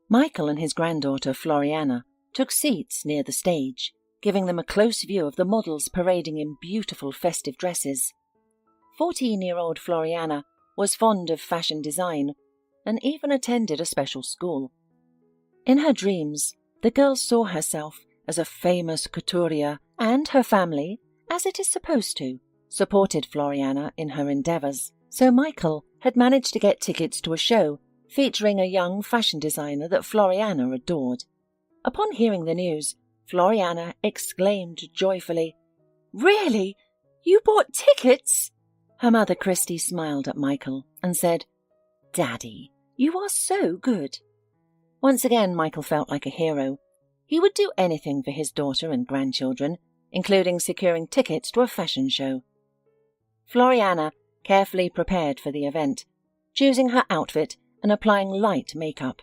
Michael and his granddaughter Floriana took seats near the stage, giving them a close view of the models parading in beautiful festive dresses. 14-year-old Floriana was fond of fashion design and even attended a special school. In her dreams, the girl saw herself as a famous couturier, and her family, as it is supposed to, supported Floriana in her endeavours. So Michael had managed to get tickets to a show featuring a young fashion designer that Floriana adored. Upon hearing the news, Floriana exclaimed joyfully, "Really? You bought tickets?" Her mother Christy smiled at Michael and said, "Daddy, you are so good." Once again Michael felt like a hero. He would do anything for his daughter and grandchildren, including securing tickets to a fashion show. Floriana carefully prepared for the event, choosing her outfit and applying light makeup.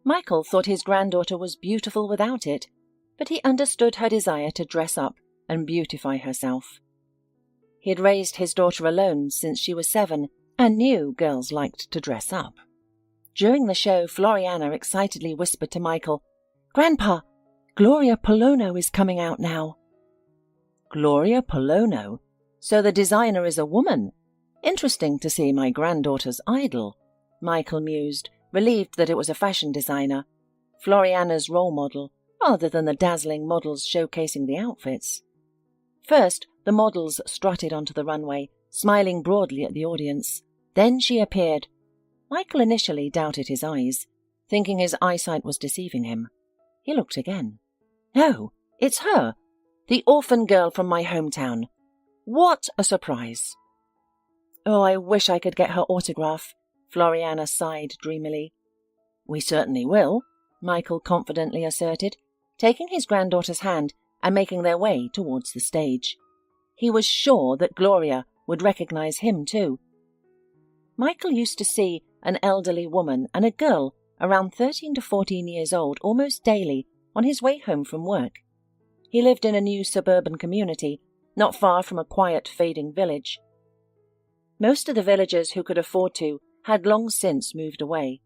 Michael thought his granddaughter was beautiful without it, but he understood her desire to dress up and beautify herself. He had raised his daughter alone since she was 7 and knew girls liked to dress up. During the show, Floriana excitedly whispered to Michael, "Grandpa, Gloria Polono is coming out now." Gloria Polono? So the designer is a woman? Interesting to see my granddaughter's idol, Michael mused, relieved that it was a fashion designer, Floriana's role model, rather than the dazzling models showcasing the outfits. First, the models strutted onto the runway, smiling broadly at the audience. Then she appeared. Michael initially doubted his eyes, thinking his eyesight was deceiving him. He looked again. No, it's her, the orphan girl from my hometown. What a surprise! "Oh, I wish I could get her autograph," Floriana sighed dreamily. "We certainly will," Michael confidently asserted, taking his granddaughter's hand and making their way towards the stage. He was sure that Gloria would recognize him too. Michael used to see an elderly woman and a girl around 13 to 14 years old almost daily on his way home from work. He lived in a new suburban community, not far from a quiet, fading village. Most of the villagers who could afford to had long since moved away.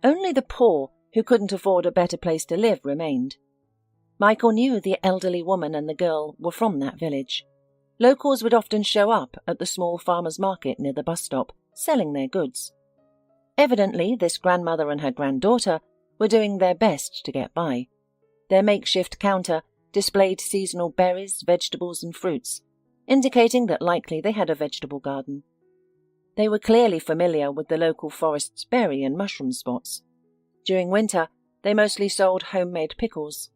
Only the poor who couldn't afford a better place to live remained. Michael knew the elderly woman and the girl were from that village. Locals would often show up at the small farmers' market near the bus stop, selling their goods. Evidently, this grandmother and her granddaughter were doing their best to get by. Their makeshift counter displayed seasonal berries, vegetables, and fruits, indicating that likely they had a vegetable garden. They were clearly familiar with the local forest's berry and mushroom spots. During winter, they mostly sold homemade pickles.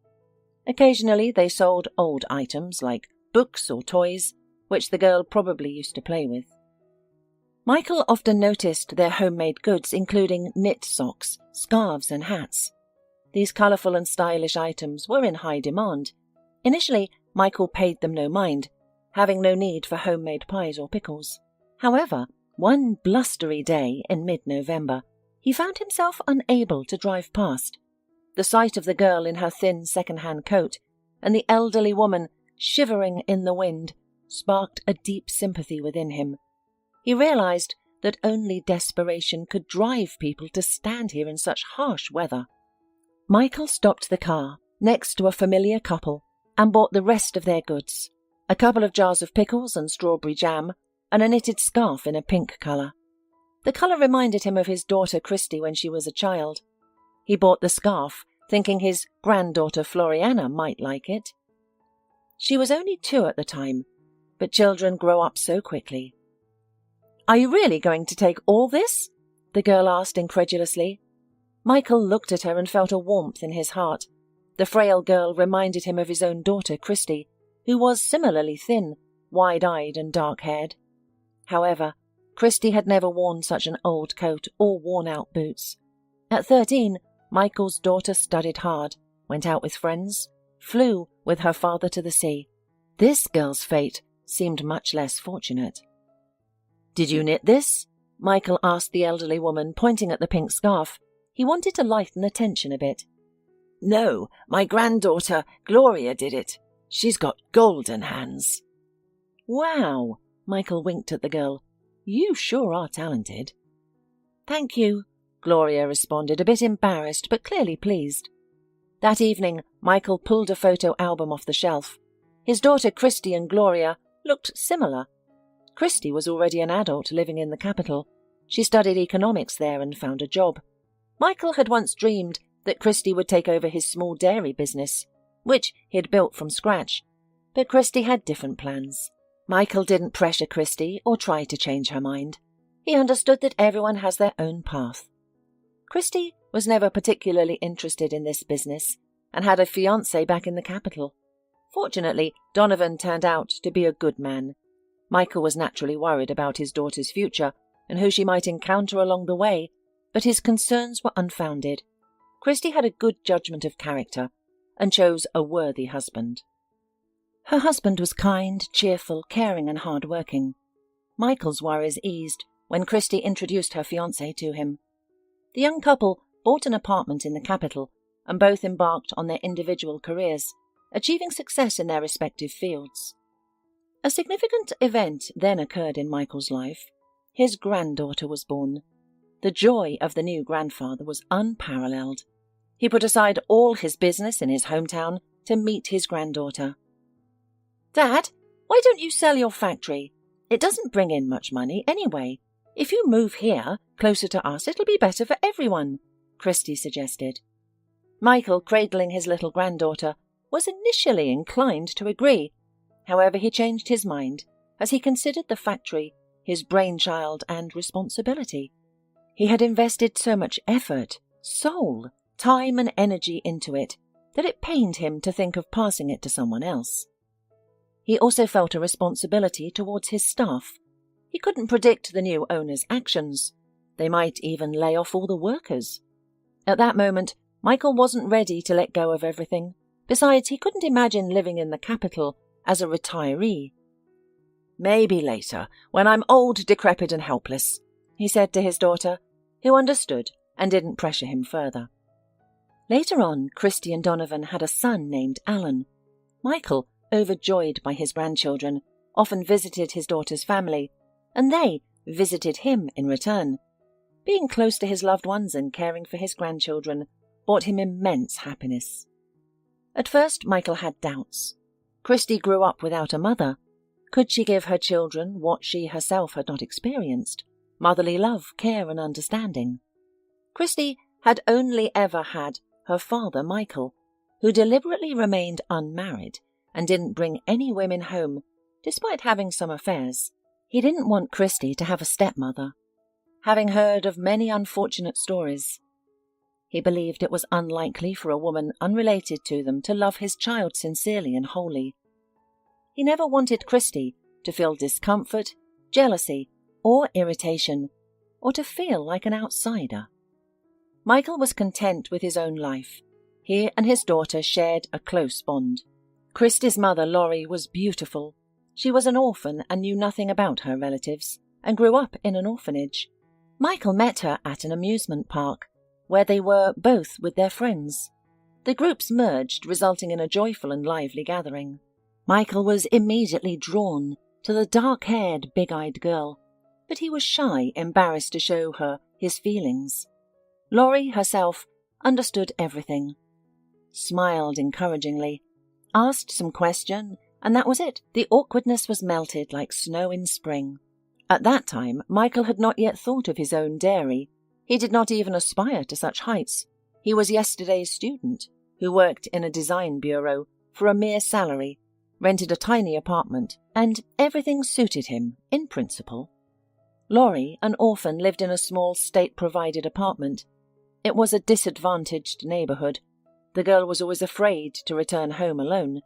Occasionally, they sold old items like books or toys, which the girl probably used to play with. Michael often noticed their homemade goods, including knit socks, scarves, and hats. These colourful and stylish items were in high demand. Initially, Michael paid them no mind, having no need for homemade pies or pickles. However, one blustery day in mid-November, he found himself unable to drive past. The sight of the girl in her thin second-hand coat and the elderly woman shivering in the wind sparked a deep sympathy within him. He realized that only desperation could drive people to stand here in such harsh weather. Michael stopped the car next to a familiar couple and bought the rest of their goods, a couple of jars of pickles and strawberry jam, and a knitted scarf in a pink colour. The colour reminded him of his daughter Christy when she was a child. He bought the scarf, thinking his granddaughter Floriana might like it. She was only 2 at the time, but children grow up so quickly. "Are you really going to take all this?" the girl asked incredulously. Michael looked at her and felt a warmth in his heart. The frail girl reminded him of his own daughter Christy, who was similarly thin, wide-eyed and dark-haired. However, Christy had never worn such an old coat or worn-out boots. At 13, Michael's daughter studied hard, went out with friends, flew with her father to the sea. This girl's fate seemed much less fortunate. "Did you knit this?" Michael asked the elderly woman, pointing at the pink scarf. He wanted to lighten the tension a bit. "No, my granddaughter Gloria did it. She's got golden hands." "Wow," Michael winked at the girl. "You sure are talented." "Thank you," Gloria responded, a bit embarrassed but clearly pleased. That evening, Michael pulled a photo album off the shelf. His daughter Christy and Gloria looked similar. Christy was already an adult living in the capital. She studied economics there and found a job. Michael had once dreamed that Christy would take over his small dairy business, which he had built from scratch. But Christy had different plans. Michael didn't pressure Christy or try to change her mind. He understood that everyone has their own path. Christy was never particularly interested in this business and had a fiancé back in the capital. Fortunately, Donovan turned out to be a good man. Michael was naturally worried about his daughter's future and who she might encounter along the way, but his concerns were unfounded. Christy had a good judgment of character and chose a worthy husband. Her husband was kind, cheerful, caring and hard-working. Michael's worries eased when Christy introduced her fiancé to him. The young couple bought an apartment in the capital and both embarked on their individual careers, achieving success in their respective fields. A significant event then occurred in Michael's life. His granddaughter was born. The joy of the new grandfather was unparalleled. He put aside all his business in his hometown to meet his granddaughter. "Dad, why don't you sell your factory? It doesn't bring in much money anyway. If you move here, closer to us, it'll be better for everyone," Christy suggested. Michael, cradling his little granddaughter, was initially inclined to agree. However, he changed his mind as he considered the factory his brainchild and responsibility. He had invested so much effort, soul, time and energy into it that it pained him to think of passing it to someone else. He also felt a responsibility towards his staff. He couldn't predict the new owner's actions. They might even lay off all the workers. At that moment, Michael wasn't ready to let go of everything. Besides, he couldn't imagine living in the capital as a retiree. "Maybe later, when I'm old, decrepit and helpless," he said to his daughter, who understood and didn't pressure him further. Later on, Christy and Donovan had a son named Alan. Michael, overjoyed by his grandchildren, often visited his daughter's family, and they visited him in return. Being close to his loved ones and caring for his grandchildren brought him immense happiness. At first, Michael had doubts. Christy grew up without a mother. Could she give her children what she herself had not experienced? Motherly love, care and understanding. Christy had only ever had her father, Michael, who deliberately remained unmarried and didn't bring any women home, despite having some affairs. He didn't want Christy to have a stepmother. Having heard of many unfortunate stories, he believed it was unlikely for a woman unrelated to them to love his child sincerely and wholly. He never wanted Christy to feel discomfort, jealousy, or irritation, or to feel like an outsider. Michael was content with his own life. He and his daughter shared a close bond. Christy's mother, Laurie, was beautiful. She was an orphan and knew nothing about her relatives, and grew up in an orphanage. Michael met her at an amusement park, where they were both with their friends. The groups merged, resulting in a joyful and lively gathering. Michael was immediately drawn to the dark-haired, big-eyed girl, but he was shy, embarrassed to show her his feelings. Laurie herself understood everything, smiled encouragingly, asked some question, and that was it. The awkwardness was melted like snow in spring. At that time, Michael had not yet thought of his own dairy. He did not even aspire to such heights. He was yesterday's student, who worked in a design bureau for a mere salary, rented a tiny apartment, and everything suited him, in principle. Laurie, an orphan, lived in a small state-provided apartment. It was a disadvantaged neighborhood. The girl was always afraid to return home alone.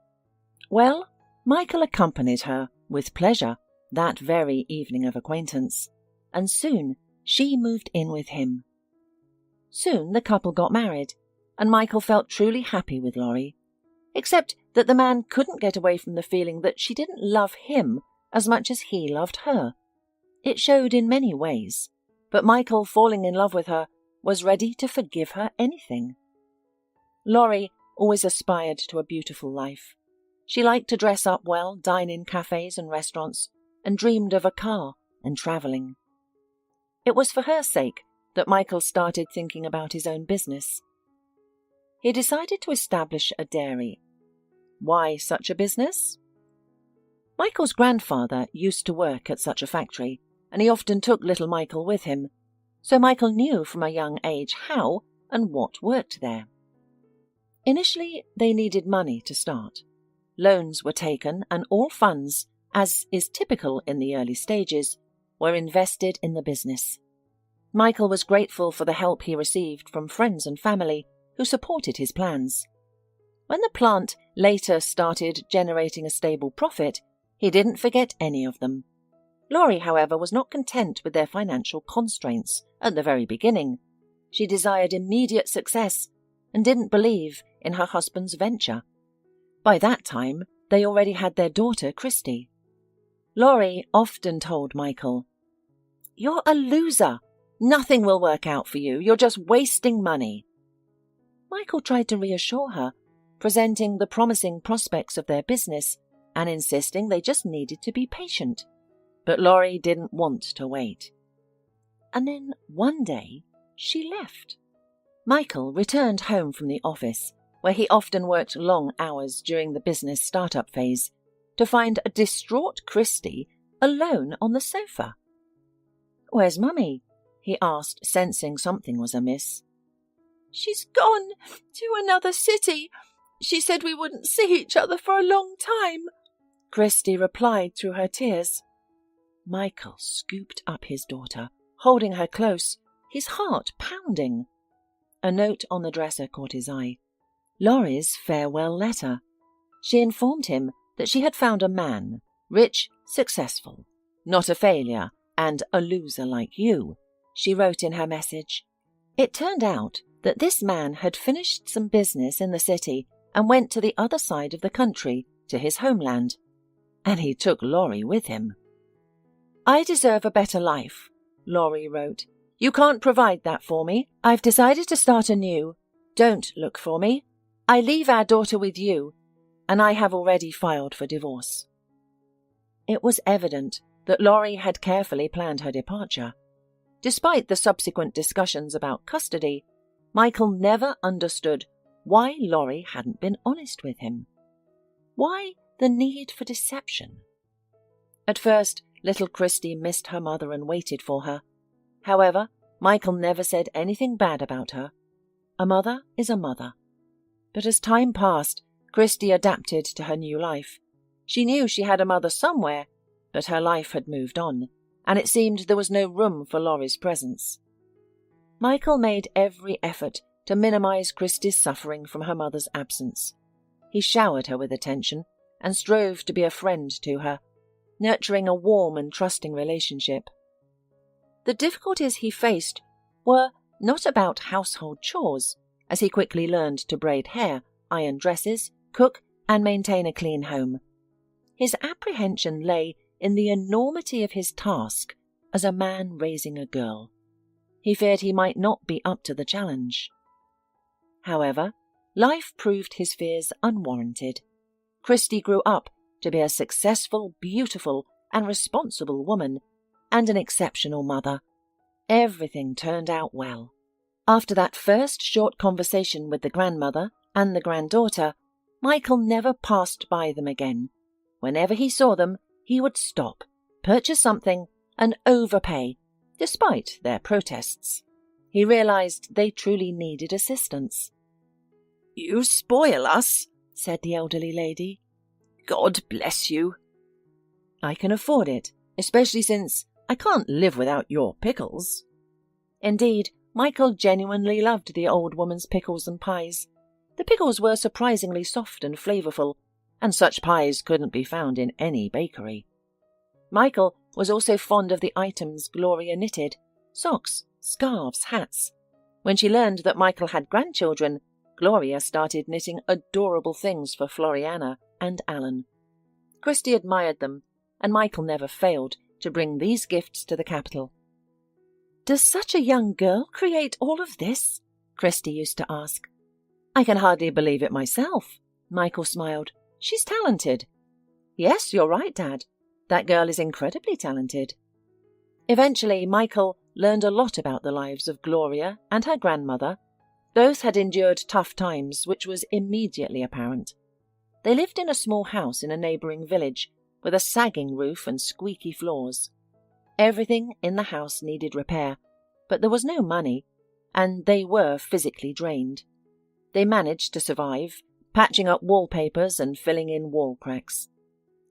Well, Michael accompanied her, with pleasure, that very evening of acquaintance, and soon she moved in with him. Soon the couple got married, and Michael felt truly happy with Laurie, except that the man couldn't get away from the feeling that she didn't love him as much as he loved her. It showed in many ways, but Michael, falling in love with her, was ready to forgive her anything. Laurie always aspired to a beautiful life. She liked to dress up well, dine in cafes and restaurants, and dreamed of a car and travelling. It was for her sake that Michael started thinking about his own business. He decided to establish a dairy. Why such a business? Michael's grandfather used to work at such a factory, and he often took little Michael with him, so Michael knew from a young age how and what worked there. Initially, they needed money to start. Loans were taken, and all funds, as is typical in the early stages, were invested in the business. Michael was grateful for the help he received from friends and family who supported his plans. When the plant later started generating a stable profit, he didn't forget any of them. Laurie, however, was not content with their financial constraints at the very beginning. She desired immediate success and didn't believe in her husband's venture. By that time, they already had their daughter, Christy. Laurie often told Michael, "You're a loser. Nothing will work out for you. You're just wasting money." Michael tried to reassure her, presenting the promising prospects of their business and insisting they just needed to be patient. But Laurie didn't want to wait. And then one day, she left. Michael returned home from the office, where he often worked long hours during the business startup phase, to find a distraught Christy alone on the sofa. "Where's Mummy?" he asked, sensing something was amiss. "She's gone to another city. She said we wouldn't see each other for a long time," Christy replied through her tears. Michael scooped up his daughter, holding her close, his heart pounding. A note on the dresser caught his eye. Laurie's farewell letter. She informed him that she had found a man, rich, successful, not a failure, and a loser like you, she wrote in her message. It turned out that this man had finished some business in the city and went to the other side of the country, to his homeland. And he took Laurie with him. "I deserve a better life," Laurie wrote. "You can't provide that for me. I've decided to start anew. Don't look for me. I leave our daughter with you, and I have already filed for divorce." It was evident that Laurie had carefully planned her departure. Despite the subsequent discussions about custody, Michael never understood why Laurie hadn't been honest with him. Why the need for deception? At first, little Christy missed her mother and waited for her. However, Michael never said anything bad about her. A mother is a mother. But as time passed, Christy adapted to her new life. She knew she had a mother somewhere, but her life had moved on, and it seemed there was no room for Laurie's presence. Michael made every effort to minimize Christy's suffering from her mother's absence. He showered her with attention and strove to be a friend to her, nurturing a warm and trusting relationship. The difficulties he faced were not about household chores, as he quickly learned to braid hair, iron dresses, cook, and maintain a clean home. His apprehension lay in the enormity of his task as a man raising a girl. He feared he might not be up to the challenge. However, life proved his fears unwarranted. Christy grew up to be a successful, beautiful, and responsible woman, and an exceptional mother. Everything turned out well. After that first short conversation with the grandmother and the granddaughter, Michael never passed by them again. Whenever he saw them, he would stop, purchase something, and overpay, despite their protests. He realized they truly needed assistance. "You spoil us," said the elderly lady. "God bless you." "I can afford it, especially since I can't live without your pickles." Indeed, Michael genuinely loved the old woman's pickles and pies. The pickles were surprisingly soft and flavorful, and such pies couldn't be found in any bakery. Michael was also fond of the items Gloria knitted: socks, scarves, hats. When she learned that Michael had grandchildren, Gloria started knitting adorable things for Floriana and Alan. Christy admired them, and Michael never failed to bring these gifts to the capital. "Does such a young girl create all of this?" Christy used to ask. "I can hardly believe it myself," Michael smiled. "She's talented." "Yes, you're right, Dad. That girl is incredibly talented." Eventually, Michael learned a lot about the lives of Gloria and her grandmother. Both had endured tough times, which was immediately apparent. They lived in a small house in a neighbouring village, with a sagging roof and squeaky floors. Everything in the house needed repair, but there was no money, and they were physically drained. They managed to survive, patching up wallpapers and filling in wall cracks.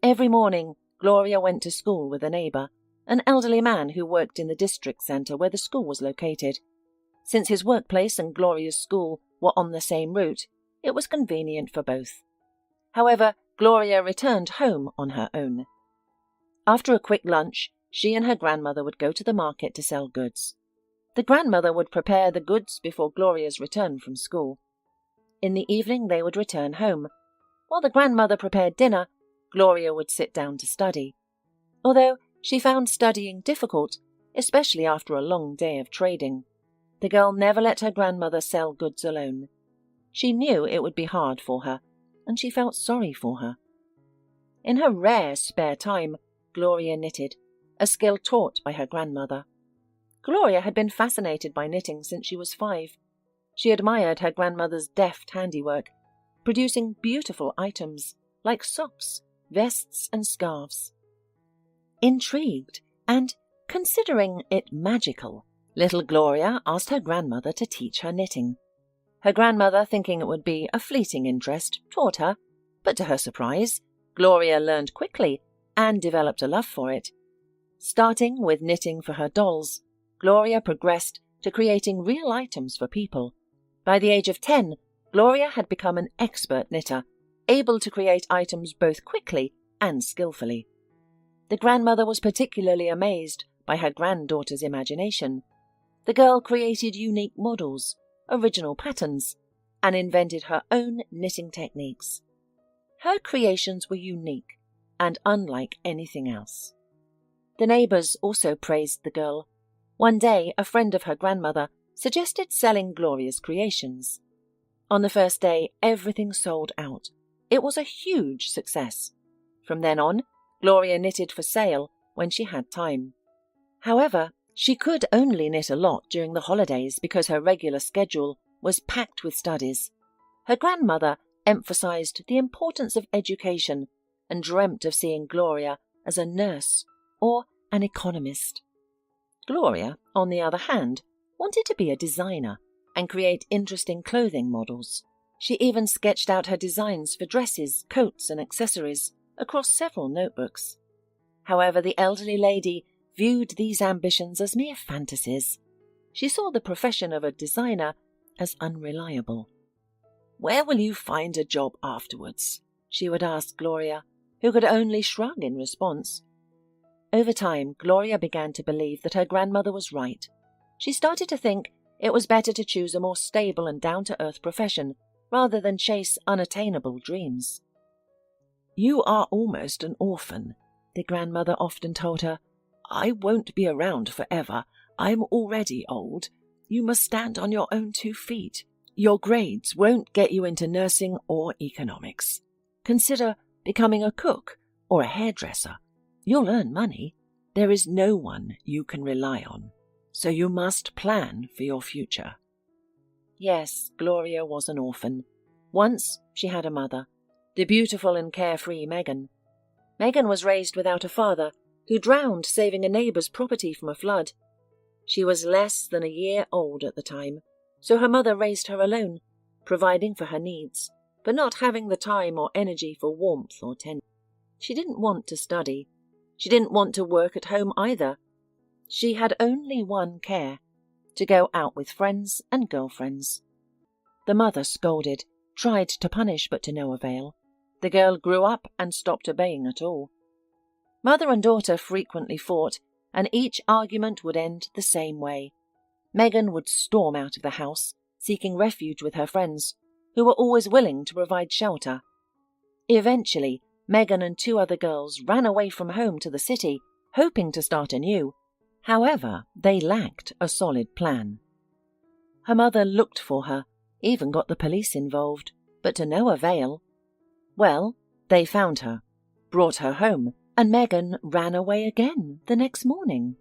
Every morning, Gloria went to school with a neighbour, an elderly man who worked in the district centre where the school was located. Since his workplace and Gloria's school were on the same route, it was convenient for both. However, Gloria returned home on her own. After a quick lunch, she and her grandmother would go to the market to sell goods. The grandmother would prepare the goods before Gloria's return from school. In the evening they would return home. While the grandmother prepared dinner, Gloria would sit down to study. Although she found studying difficult, especially after a long day of trading, the girl never let her grandmother sell goods alone. She knew it would be hard for her, and she felt sorry for her. In her rare spare time, Gloria knitted, a skill taught by her grandmother. Gloria had been fascinated by knitting since she was 5. She admired her grandmother's deft handiwork, producing beautiful items like socks, vests, and scarves. Intrigued, and considering it magical, little Gloria asked her grandmother to teach her knitting. Her grandmother, thinking it would be a fleeting interest, taught her, but to her surprise, Gloria learned quickly and developed a love for it. Starting with knitting for her dolls, Gloria progressed to creating real items for people. By the age of 10, Gloria had become an expert knitter, able to create items both quickly and skillfully. The grandmother was particularly amazed by her granddaughter's imagination. The girl created unique models, original patterns, and invented her own knitting techniques. Her creations were unique and unlike anything else. The neighbours also praised the girl. One day, a friend of her grandmother suggested selling Gloria's creations. On the first day, everything sold out. It was a huge success. From then on, Gloria knitted for sale when she had time. However, she could only knit a lot during the holidays because her regular schedule was packed with studies. Her grandmother emphasized the importance of education and dreamt of seeing Gloria as a nurse or an economist. Gloria, on the other hand, wanted to be a designer and create interesting clothing models. She even sketched out her designs for dresses, coats, and accessories across several notebooks. However, the elderly lady viewed these ambitions as mere fantasies. She saw the profession of a designer as unreliable. "Where will you find a job afterwards?" she would ask Gloria, who could only shrug in response. Over time, Gloria began to believe that her grandmother was right. She started to think it was better to choose a more stable and down-to-earth profession rather than chase unattainable dreams. "You are almost an orphan," the grandmother often told her. "I won't be around forever. I'm already old. You must stand on your own 2 feet. Your grades won't get you into nursing or economics. Consider becoming a cook or a hairdresser. You'll earn money. There is no one you can rely on, so you must plan for your future." Yes, Gloria was an orphan. Once she had a mother, the beautiful and carefree Megan. Megan was raised without a father, who drowned saving a neighbour's property from a flood. She was less than a year old at the time, so her mother raised her alone, providing for her needs, but not having the time or energy for warmth or tenderness. She didn't want to study. She didn't want to work at home either. She had only one care: to go out with friends and girlfriends. The mother scolded, tried to punish, but to no avail. The girl grew up and stopped obeying at all. Mother and daughter frequently fought, and each argument would end the same way. Megan would storm out of the house, seeking refuge with her friends, who were always willing to provide shelter. Eventually, Megan and 2 other girls ran away from home to the city, hoping to start anew. However, they lacked a solid plan. Her mother looked for her, even got the police involved, but to no avail. Well, they found her, brought her home, and Megan ran away again the next morning.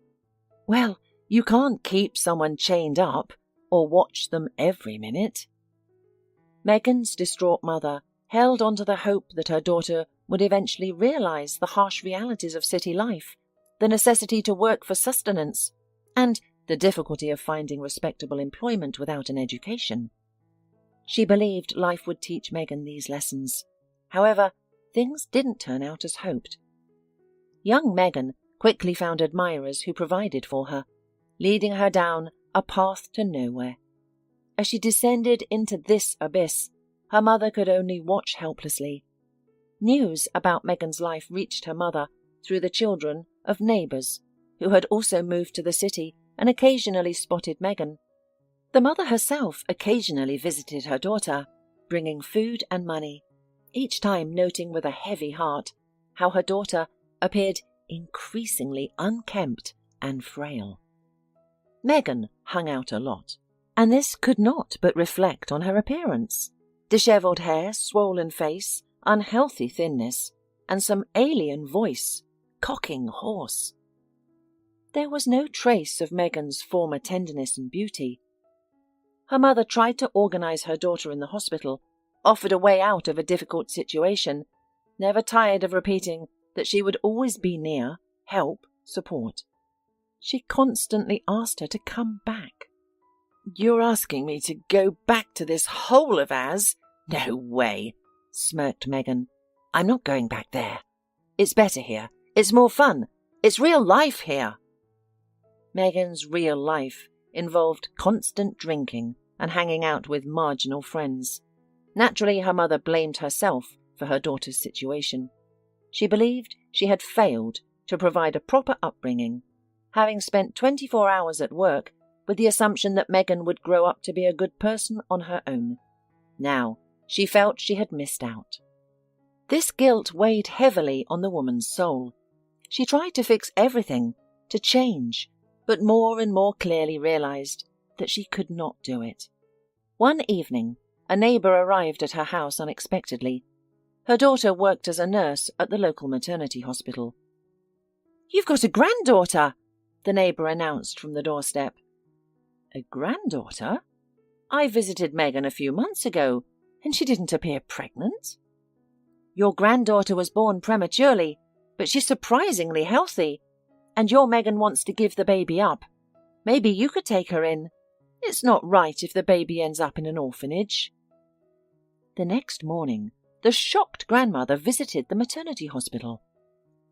"Well, You can't keep someone chained up or watch them every minute. Megan's distraught mother held on to the hope that her daughter would eventually realize the harsh realities of city life, the necessity to work for sustenance, and the difficulty of finding respectable employment without an education. She believed life would teach Megan these lessons. However, things didn't turn out as hoped. Young Megan quickly found admirers who provided for her, leading her down a path to nowhere. As she descended into this abyss, her mother could only watch helplessly. News about Megan's life reached her mother through the children of neighbours who had also moved to the city and occasionally spotted Megan. The mother herself occasionally visited her daughter, bringing food and money, each time noting with a heavy heart how her daughter appeared increasingly unkempt and frail. Megan hung out a lot, and this could not but reflect on her appearance. Dishevelled hair, swollen face, unhealthy thinness, and some alien voice, cocking hoarse. There was no trace of Megan's former tenderness and beauty. Her mother tried to organise her daughter in the hospital, offered a way out of a difficult situation, never tired of repeating that she would always be near, help, support. She constantly asked her to come back. "You're asking me to go back to this hole of ours? No way," smirked Megan. "I'm not going back there. It's better here. It's more fun. It's real life here." Megan's real life involved constant drinking and hanging out with marginal friends. Naturally, her mother blamed herself for her daughter's situation. She believed she had failed to provide a proper upbringing, having spent 24 hours at work with the assumption that Megan would grow up to be a good person on her own. Now, she felt she had missed out. This guilt weighed heavily on the woman's soul. She tried to fix everything, to change, but more and more clearly realized that she could not do it. One evening, a neighbor arrived at her house unexpectedly. Her daughter worked as a nurse at the local maternity hospital. "You've got a granddaughter," the neighbor announced from the doorstep. "A granddaughter? I visited Megan a few months ago, and she didn't appear pregnant." "Your granddaughter was born prematurely, but she's surprisingly healthy, and your Megan wants to give the baby up. Maybe you could take her in. It's not right if the baby ends up in an orphanage." The next morning, the shocked grandmother visited the maternity hospital.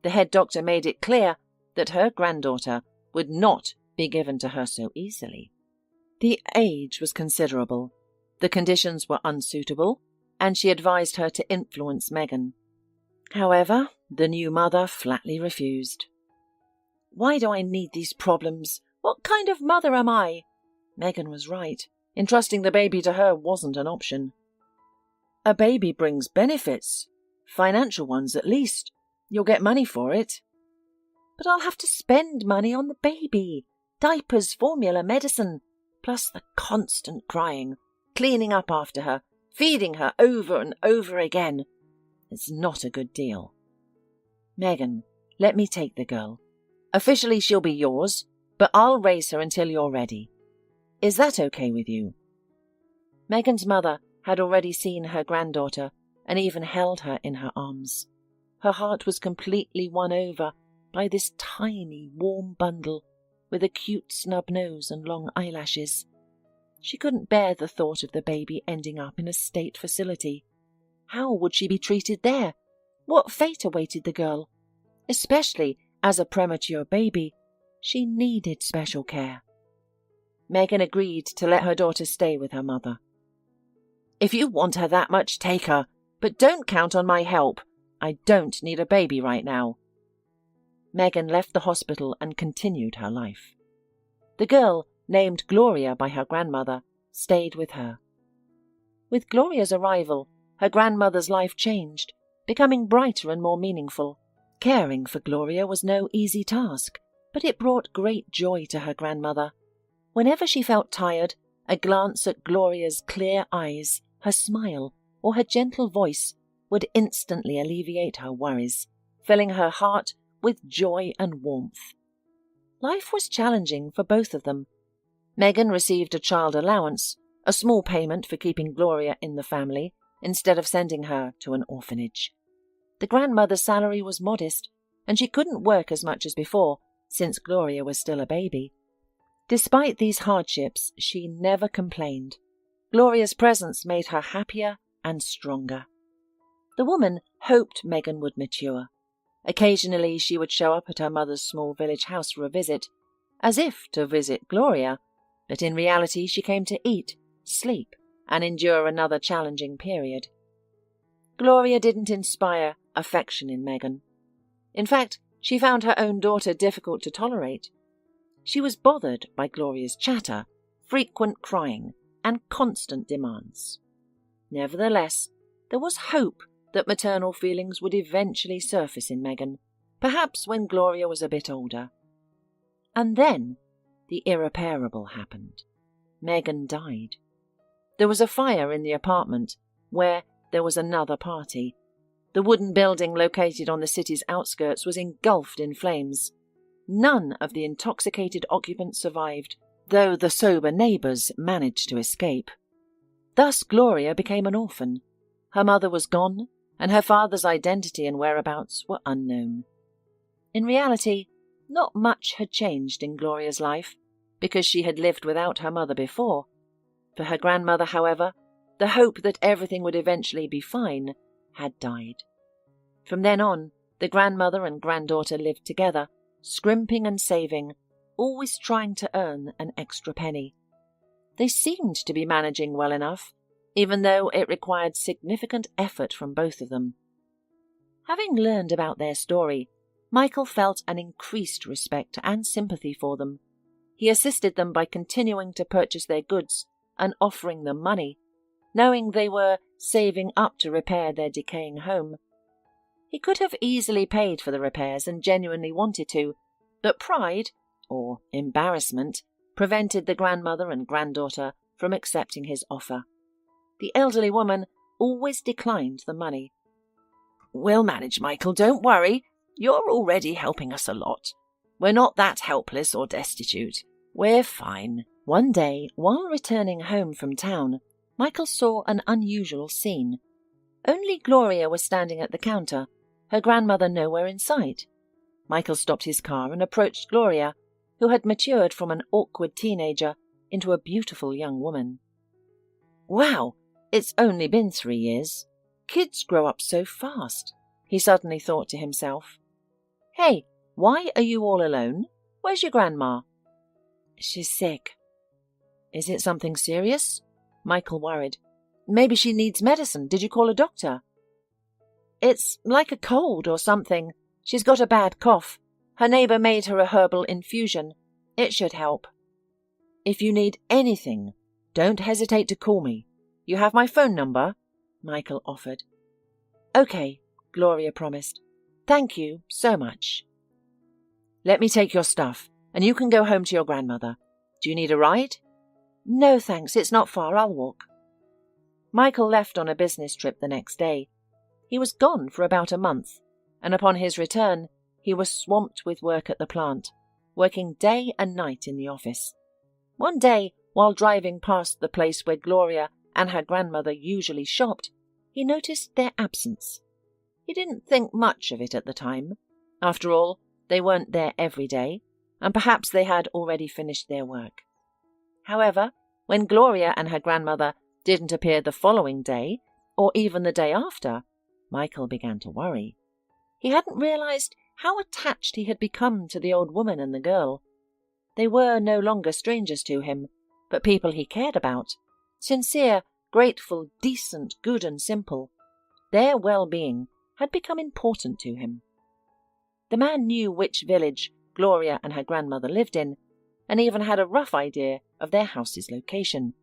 The head doctor made it clear that her granddaughter would not be given to her so easily. The age was considerable, the conditions were unsuitable, and she advised her to influence Megan. However, the new mother flatly refused. "Why do I need these problems? What kind of mother am I?" Megan was right. Entrusting the baby to her wasn't an option. "A baby brings benefits, financial ones at least. You'll get money for it." "But I'll have to spend money on the baby. Diapers, formula, medicine, plus the constant crying, cleaning up after her, feeding her over and over again. It's not a good deal." "Megan, let me take the girl. Officially she'll be yours, but I'll raise her until you're ready. Is that okay with you?" Megan's mother had already seen her granddaughter and even held her in her arms. Her heart was completely won over by this tiny, warm bundle with a cute snub nose and long eyelashes. She couldn't bear the thought of the baby ending up in a state facility. How would she be treated there? What fate awaited the girl? Especially as a premature baby, she needed special care. Megan agreed to let her daughter stay with her mother. "If you want her that much, take her, but don't count on my help. I don't need a baby right now." Megan left the hospital and continued her life. The girl, named Gloria by her grandmother, stayed with her. With Gloria's arrival, her grandmother's life changed, becoming brighter and more meaningful. Caring for Gloria was no easy task, but it brought great joy to her grandmother. Whenever she felt tired, a glance at Gloria's clear eyes, her smile, or her gentle voice would instantly alleviate her worries, filling her heart with joy and warmth. Life was challenging for both of them. Megan received a child allowance, a small payment for keeping Gloria in the family instead of sending her to an orphanage. The grandmother's salary was modest, and she couldn't work as much as before, since Gloria was still a baby. Despite these hardships, she never complained. Gloria's presence made her happier and stronger. The woman hoped Megan would mature. Occasionally she would show up at her mother's small village house for a visit, as if to visit Gloria, but in reality she came to eat, sleep, and endure another challenging period. Gloria didn't inspire affection in Megan. In fact, she found her own daughter difficult to tolerate. She was bothered by Gloria's chatter, frequent crying, and constant demands. Nevertheless, there was hope that maternal feelings would eventually surface in Megan, perhaps when Gloria was a bit older. And then the irreparable happened. Megan died. There was a fire in the apartment, where there was another party. The wooden building located on the city's outskirts was engulfed in flames. None of the intoxicated occupants survived, though the sober neighbours managed to escape. Thus Gloria became an orphan. Her mother was gone, and her father's identity and whereabouts were unknown. In reality, not much had changed in Gloria's life, because she had lived without her mother before. For her grandmother, however, the hope that everything would eventually be fine had died. From then on, the grandmother and granddaughter lived together, scrimping and saving, always trying to earn an extra penny. They seemed to be managing well enough, even though it required significant effort from both of them. Having learned about their story, Michael felt an increased respect and sympathy for them. He assisted them by continuing to purchase their goods and offering them money, knowing they were saving up to repair their decaying home. He could have easily paid for the repairs and genuinely wanted to, but pride, or embarrassment, prevented the grandmother and granddaughter from accepting his offer. The elderly woman always declined the money. "We'll manage, Michael, don't worry. You're already helping us a lot. We're not that helpless or destitute. We're fine." One day, while returning home from town, Michael saw an unusual scene. Only Gloria was standing at the counter, her grandmother nowhere in sight. Michael stopped his car and approached Gloria, who had matured from an awkward teenager into a beautiful young woman. "Wow, it's only been 3 years. Kids grow up so fast," he suddenly thought to himself. "Hey, why are you all alone? Where's your grandma?" "She's sick." "Is it something serious?" Michael worried. "Maybe she needs medicine. Did you call a doctor?" "It's like a cold or something. She's got a bad cough. Her neighbour made her a herbal infusion. It should help." "If you need anything, don't hesitate to call me. You have my phone number?" Michael offered. "Okay," Gloria promised. "Thank you so much." "Let me take your stuff, and you can go home to your grandmother. Do you need a ride?" "No, thanks. It's not far. I'll walk." Michael left on a business trip the next day. He was gone for about a month, and upon his return, he was swamped with work at the plant, working day and night in the office. One day, while driving past the place where Gloria and her grandmother usually shopped, he noticed their absence. He didn't think much of it at the time. After all, they weren't there every day, and perhaps they had already finished their work. However, when Gloria and her grandmother didn't appear the following day, or even the day after, Michael began to worry. He hadn't realized how attached he had become to the old woman and the girl. They were no longer strangers to him, but people he cared about. Sincere, grateful, decent, good and simple. Their well-being had become important to him. The man knew which village Gloria and her grandmother lived in, and even had a rough idea of their house's location.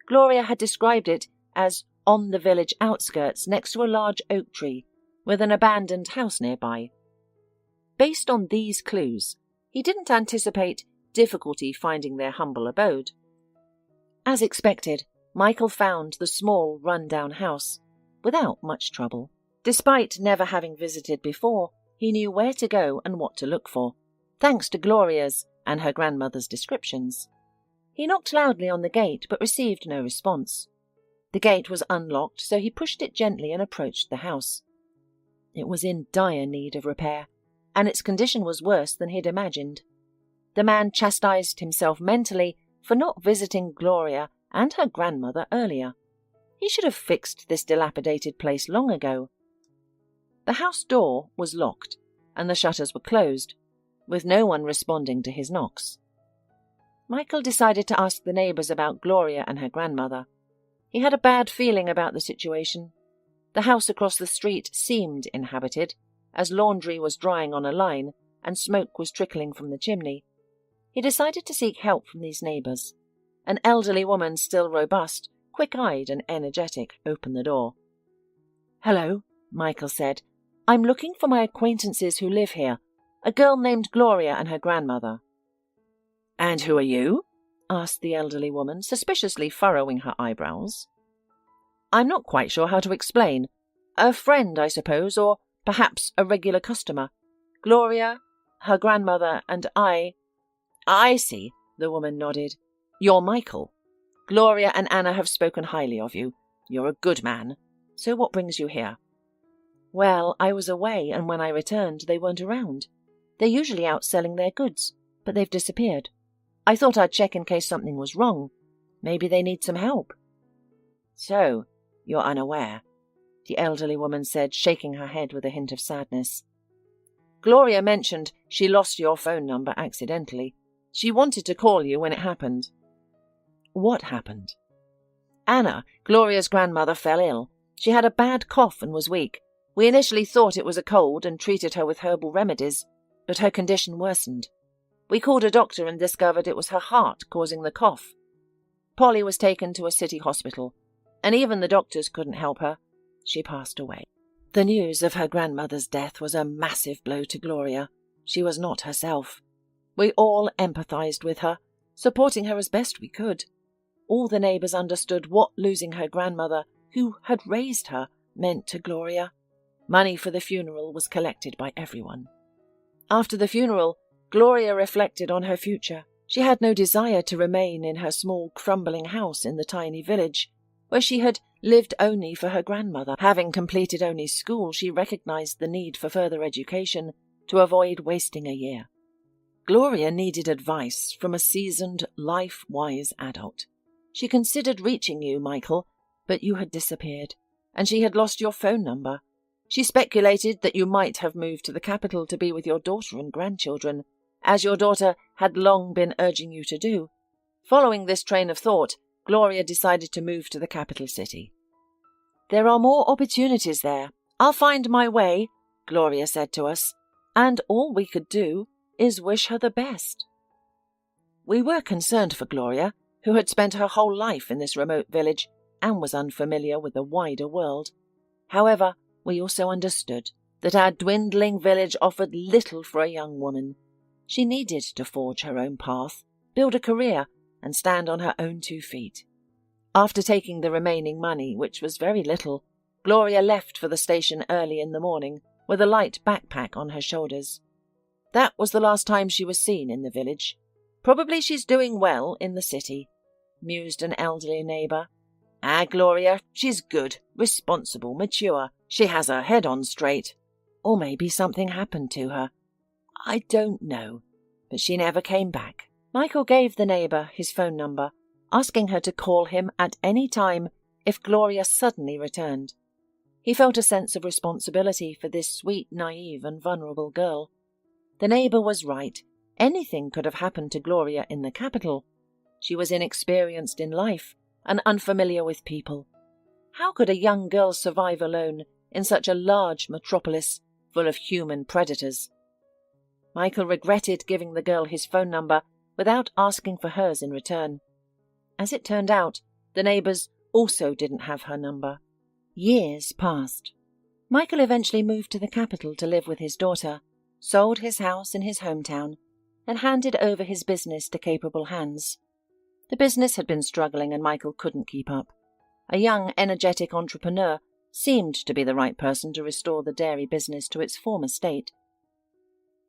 Gloria had described it as on the village outskirts next to a large oak tree, with an abandoned house nearby. Based on these clues, he didn't anticipate difficulty finding their humble abode. As expected, Michael found the small, run-down house, without much trouble. Despite never having visited before, he knew where to go and what to look for. thanks to Gloria's and her grandmother's descriptions. He knocked loudly on the gate but received no response. The gate was unlocked, so he pushed it gently and approached the house. It was in dire need of repair, and its condition was worse than he'd imagined. The man chastised himself mentally for not visiting Gloria and her grandmother earlier. He should have fixed this dilapidated place long ago. The house door was locked, and the shutters were closed, with no one responding to his knocks. Michael decided to ask the neighbours about Gloria and her grandmother. He had a bad feeling about the situation. The house across the street seemed inhabited, as laundry was drying on a line and smoke was trickling from the chimney. He decided to seek help from these neighbours. An elderly woman, still robust, quick-eyed and energetic, opened the door. "Hello," Michael said. "I'm looking for my acquaintances who live here, a girl named Gloria and her grandmother." "And who are you?" asked the elderly woman, suspiciously furrowing her eyebrows. "I'm not quite sure how to explain. A friend, I suppose, or perhaps a regular customer. Gloria, her grandmother, and I—" "I see," the woman nodded. "You're Michael. Gloria and Anna have spoken highly of you. You're a good man. So what brings you here?" "Well, I was away, and when I returned, they weren't around. They're usually out selling their goods, but they've disappeared. I thought I'd check in case something was wrong. Maybe they need some help." "So, you're unaware," the elderly woman said, shaking her head with a hint of sadness. "Gloria mentioned she lost your phone number accidentally. She wanted to call you when it happened." "What happened?" "Anna, Gloria's grandmother, fell ill. She had a bad cough and was weak. We initially thought it was a cold and treated her with herbal remedies, but her condition worsened. We called a doctor and discovered it was her heart causing the cough. Polly was taken to a city hospital, and even the doctors couldn't help her. She passed away." The news of her grandmother's death was a massive blow to Gloria. She was not herself. We all empathized with her, supporting her as best we could. All the neighbours understood what losing her grandmother, who had raised her, meant to Gloria. Money for the funeral was collected by everyone. After the funeral, Gloria reflected on her future. She had no desire to remain in her small, crumbling house in the tiny village, where she had lived only for her grandmother. Having completed only school, she recognized the need for further education to avoid wasting a year. Gloria needed advice from a seasoned, life-wise adult. She considered reaching you, Michael, but you had disappeared, and she had lost your phone number. She speculated that you might have moved to the capital to be with your daughter and grandchildren, as your daughter had long been urging you to do. Following this train of thought, Gloria decided to move to the capital city. "There are more opportunities there. I'll find my way," Gloria said to us, and all we could do is wish her the best. We were concerned for Gloria, who had spent her whole life in this remote village and was unfamiliar with the wider world. However, we also understood that our dwindling village offered little for a young woman. She needed to forge her own path, build a career, and stand on her own 2 feet. After taking the remaining money, which was very little, Gloria left for the station early in the morning with a light backpack on her shoulders. That was the last time she was seen in the village. "Probably she's doing well in the city," mused an elderly neighbour. "Ah, Gloria, she's good, responsible, mature. She has her head on straight. Or maybe something happened to her. I don't know, but she never came back." Michael gave the neighbour his phone number, asking her to call him at any time if Gloria suddenly returned. He felt a sense of responsibility for this sweet, naive and vulnerable girl. The neighbour was right. Anything could have happened to Gloria in the capital. She was inexperienced in life and unfamiliar with people. How could a young girl survive alone in such a large metropolis full of human predators? Michael regretted giving the girl his phone number without asking for hers in return. As it turned out, the neighbours also didn't have her number. Years passed. Michael eventually moved to the capital to live with his daughter, sold his house in his hometown, and handed over his business to capable hands. The business had been struggling and Michael couldn't keep up. A young, energetic entrepreneur seemed to be the right person to restore the dairy business to its former state.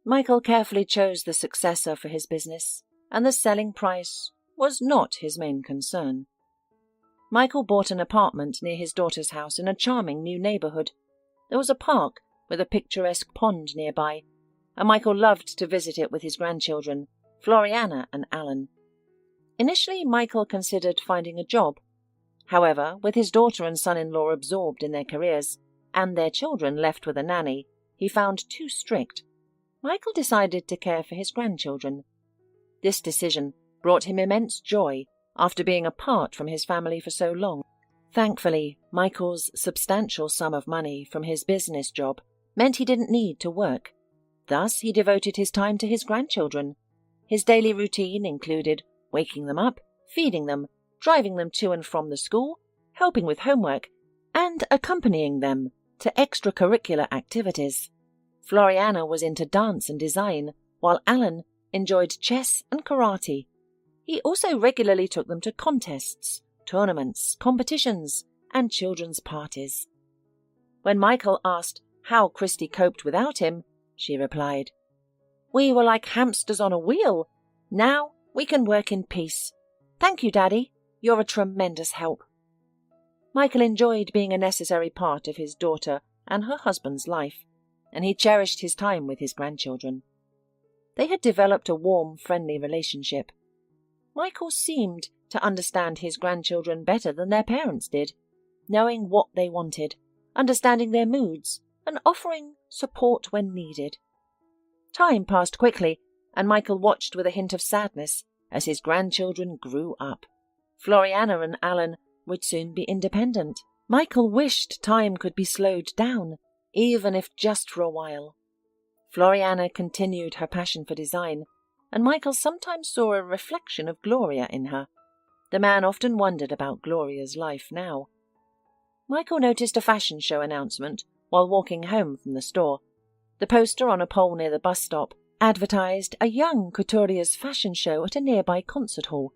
Michael carefully chose the successor for his business, and the selling price was not his main concern. Michael bought an apartment near his daughter's house in a charming new neighbourhood. There was a park with a picturesque pond nearby, and Michael loved to visit it with his grandchildren, Floriana and Alan. Initially, Michael considered finding a job. However, with his daughter and son-in-law absorbed in their careers, and their children left with a nanny he found too strict, Michael decided to care for his grandchildren. This decision brought him immense joy after being apart from his family for so long. Thankfully, Michael's substantial sum of money from his business job meant he didn't need to work. Thus, he devoted his time to his grandchildren. His daily routine included waking them up, feeding them, driving them to and from the school, helping with homework, and accompanying them to extracurricular activities. Floriana was into dance and design, while Alan enjoyed chess and karate. He also regularly took them to contests, tournaments, competitions, and children's parties. When Michael asked how Christy coped without him, she replied, "We were like hamsters on a wheel. Now we can work in peace. Thank you, Daddy. You're a tremendous help." Michael enjoyed being a necessary part of his daughter and her husband's life, and he cherished his time with his grandchildren. They had developed a warm, friendly relationship. Michael seemed to understand his grandchildren better than their parents did, knowing what they wanted, understanding their moods, and offering support when needed. Time passed quickly, and Michael watched with a hint of sadness as his grandchildren grew up. Floriana and Alan would soon be independent. Michael wished time could be slowed down, even if just for a while. Floriana continued her passion for design, and Michael sometimes saw a reflection of Gloria in her. The man often wondered about Gloria's life now. Michael noticed a fashion show announcement while walking home from the store. The poster on a pole near the bus stop advertised a young couture's fashion show at a nearby concert hall.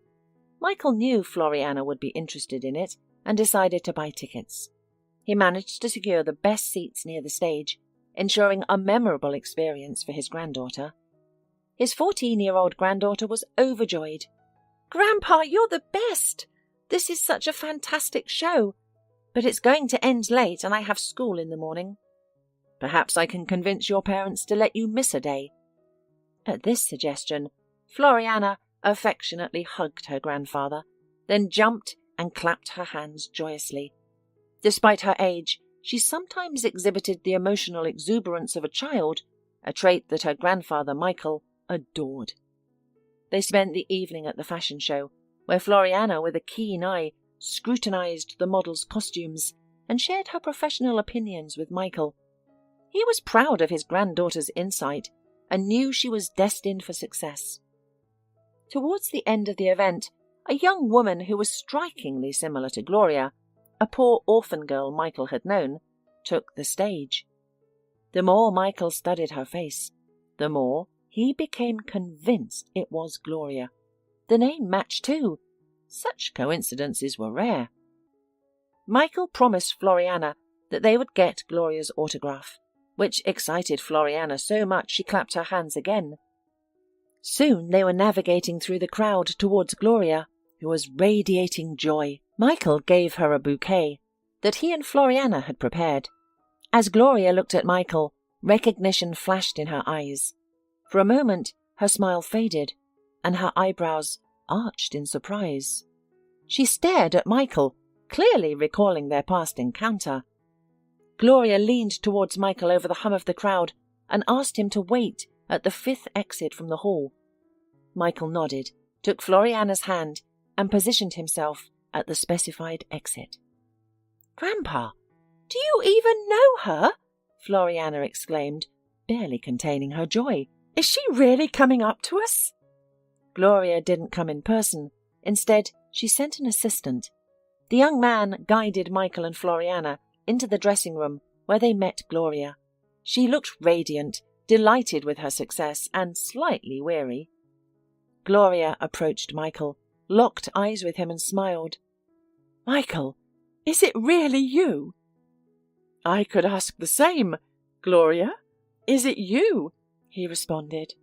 Michael knew Floriana would be interested in it and decided to buy tickets. He managed to secure the best seats near the stage, ensuring a memorable experience for his granddaughter. His 14-year-old granddaughter was overjoyed. "Grandpa, you're the best! This is such a fantastic show, but it's going to end late and I have school in the morning. Perhaps I can convince your parents to let you miss a day." At this suggestion, Floriana affectionately hugged her grandfather, then jumped and clapped her hands joyously. Despite her age, she sometimes exhibited the emotional exuberance of a child, a trait that her grandfather Michael adored. They spent the evening at the fashion show, where Floriana, with a keen eye, scrutinized the models' costumes and shared her professional opinions with Michael. He was proud of his granddaughter's insight and knew she was destined for success. Towards the end of the event, a young woman who was strikingly similar to Gloria, a poor orphan girl Michael had known, took the stage. The more Michael studied her face, the more he became convinced it was Gloria. The name matched too. Such coincidences were rare. Michael promised Floriana that they would get Gloria's autograph, which excited Floriana so much she clapped her hands again. Soon they were navigating through the crowd towards Gloria, who was radiating joy. Michael gave her a bouquet that he and Floriana had prepared. As Gloria looked at Michael, recognition flashed in her eyes. For a moment, her smile faded, and her eyebrows arched in surprise. She stared at Michael, clearly recalling their past encounter. Gloria leaned towards Michael over the hum of the crowd and asked him to wait at the 5th exit from the hall. Michael nodded, took Floriana's hand, and positioned himself at the specified exit. "Grandpa, do you even know her?" Floriana exclaimed, barely containing her joy. "Is she really coming up to us?" Gloria didn't come in person. Instead, she sent an assistant. The young man guided Michael and Floriana into the dressing room where they met Gloria. She looked radiant, delighted with her success, and slightly weary. Gloria approached Michael, locked eyes with him, and smiled. "Michael, is it really you?" "I could ask the same. Gloria, is it you?" he responded.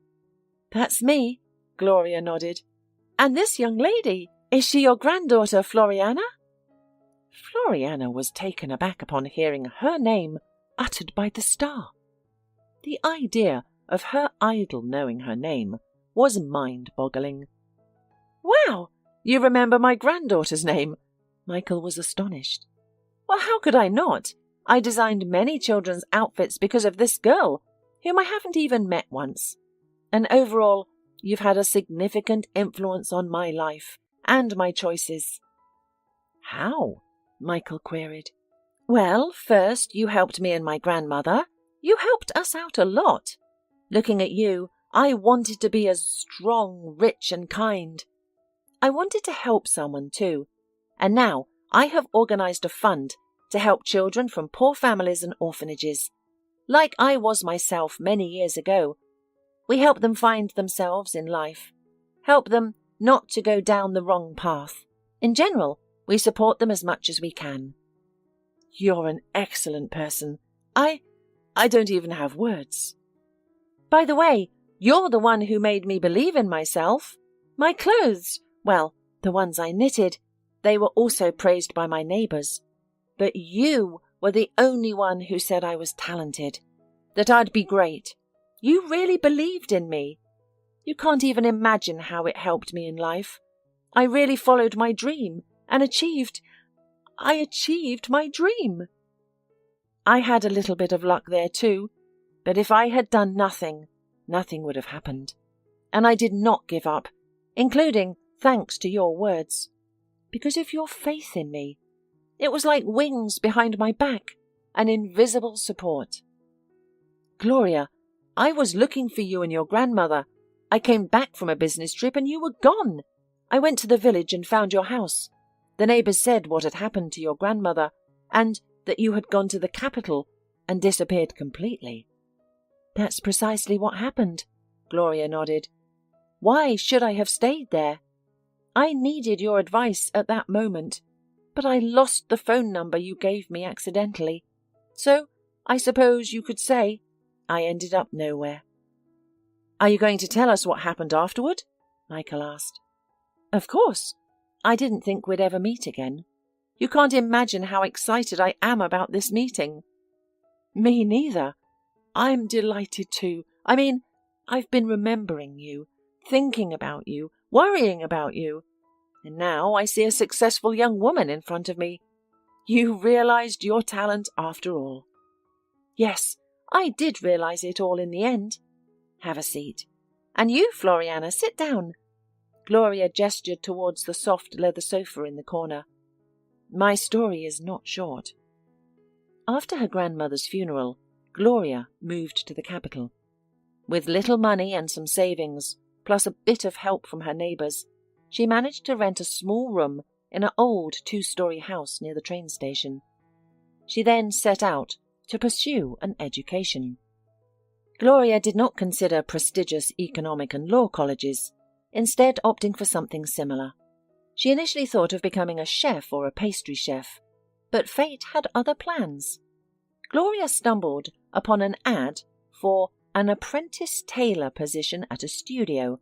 That's me, Gloria nodded. And this young lady, is she your granddaughter, Floriana? Floriana was taken aback upon hearing her name uttered by the star. The idea of her idol knowing her name was mind-boggling. Wow, you remember my granddaughter's name? Michael was astonished. Well, how could I not? I designed many children's outfits because of this girl, whom I haven't even met once. And overall, you've had a significant influence on my life and my choices. How? Michael queried. Well, first you helped me and my grandmother. You helped us out a lot. Looking at you, I wanted to be as strong, rich and kind. I wanted to help someone too, and now I have organized a fund to help children from poor families and orphanages, like I was myself many years ago. We help them find themselves in life, help them not to go down the wrong path. In general, we support them as much as we can. You're an excellent person. I don't even have words. By the way, you're the one who made me believe in myself. My clothes, well, the ones I knitted, they were also praised by my neighbours. But you were the only one who said I was talented, that I'd be great. You really believed in me. You can't even imagine how it helped me in life. I really followed my dream and achieved my dream. I had a little bit of luck there too, but if I had done nothing, nothing would have happened. And I did not give up, including thanks to your words, because of your faith in me. It was like wings behind my back, an invisible support. Gloria, I was looking for you and your grandmother. I came back from a business trip and you were gone. I went to the village and found your house. The neighbours said what had happened to your grandmother and that you had gone to the capital and disappeared completely. That's precisely what happened, Gloria nodded. Why should I have stayed there? I needed your advice at that moment, but I lost the phone number you gave me accidentally. So, I suppose you could say, I ended up nowhere. Are you going to tell us what happened afterward? Michael asked. Of course. I didn't think we'd ever meet again. You can't imagine how excited I am about this meeting. Me neither. I'm delighted too. I mean, I've been remembering you, thinking about you, worrying about you. And now I see a successful young woman in front of me. You realized your talent after all. Yes, I did realize it all in the end. Have a seat. And you, Floriana, sit down. Gloria gestured towards the soft leather sofa in the corner. My story is not short. After her grandmother's funeral, Gloria moved to the capital. With little money and some savings, plus a bit of help from her neighbours, she managed to rent a small room in an old 2-story house near the train station. She then set out to pursue an education. Gloria did not consider prestigious economic and law colleges, instead opting for something similar. She initially thought of becoming a chef or a pastry chef, but fate had other plans. Gloria stumbled upon an ad for an apprentice tailor position at a studio,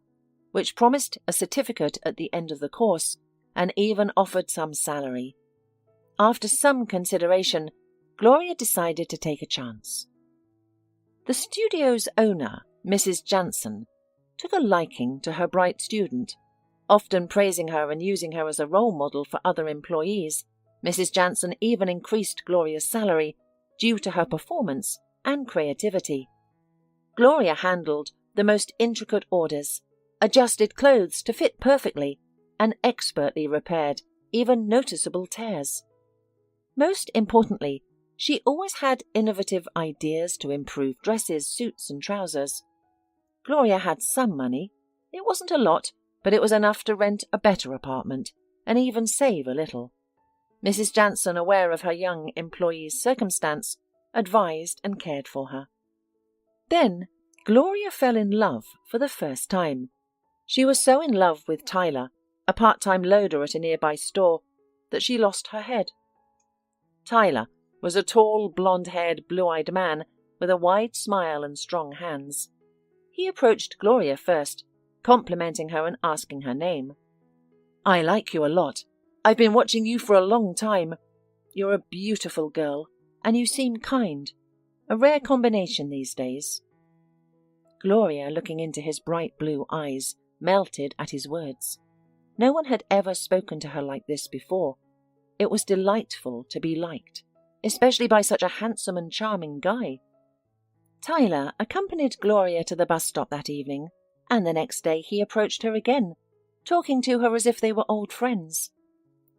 which promised a certificate at the end of the course and even offered some salary. After some consideration, Gloria decided to take a chance. The studio's owner, Mrs. Jansen, took a liking to her bright student. Often praising her and using her as a role model for other employees, Mrs. Jansen even increased Gloria's salary due to her performance and creativity. Gloria handled the most intricate orders, adjusted clothes to fit perfectly, and expertly repaired even noticeable tears. Most importantly, she always had innovative ideas to improve dresses, suits, and trousers. Gloria had some money. It wasn't a lot, but it was enough to rent a better apartment and even save a little. Mrs. Jansen, aware of her young employee's circumstance, advised and cared for her. Then Gloria fell in love for the first time. She was so in love with Tyler, a part-time loader at a nearby store, that she lost her head. Tyler was a tall, blonde-haired, blue-eyed man with a wide smile and strong hands. He approached Gloria first, complimenting her and asking her name. "I like you a lot. I've been watching you for a long time. You're a beautiful girl, and you seem kind. A rare combination these days." Gloria, looking into his bright blue eyes, melted at his words. No one had ever spoken to her like this before. It was delightful to be liked, especially by such a handsome and charming guy. Tyler accompanied Gloria to the bus stop that evening, and the next day he approached her again, talking to her as if they were old friends.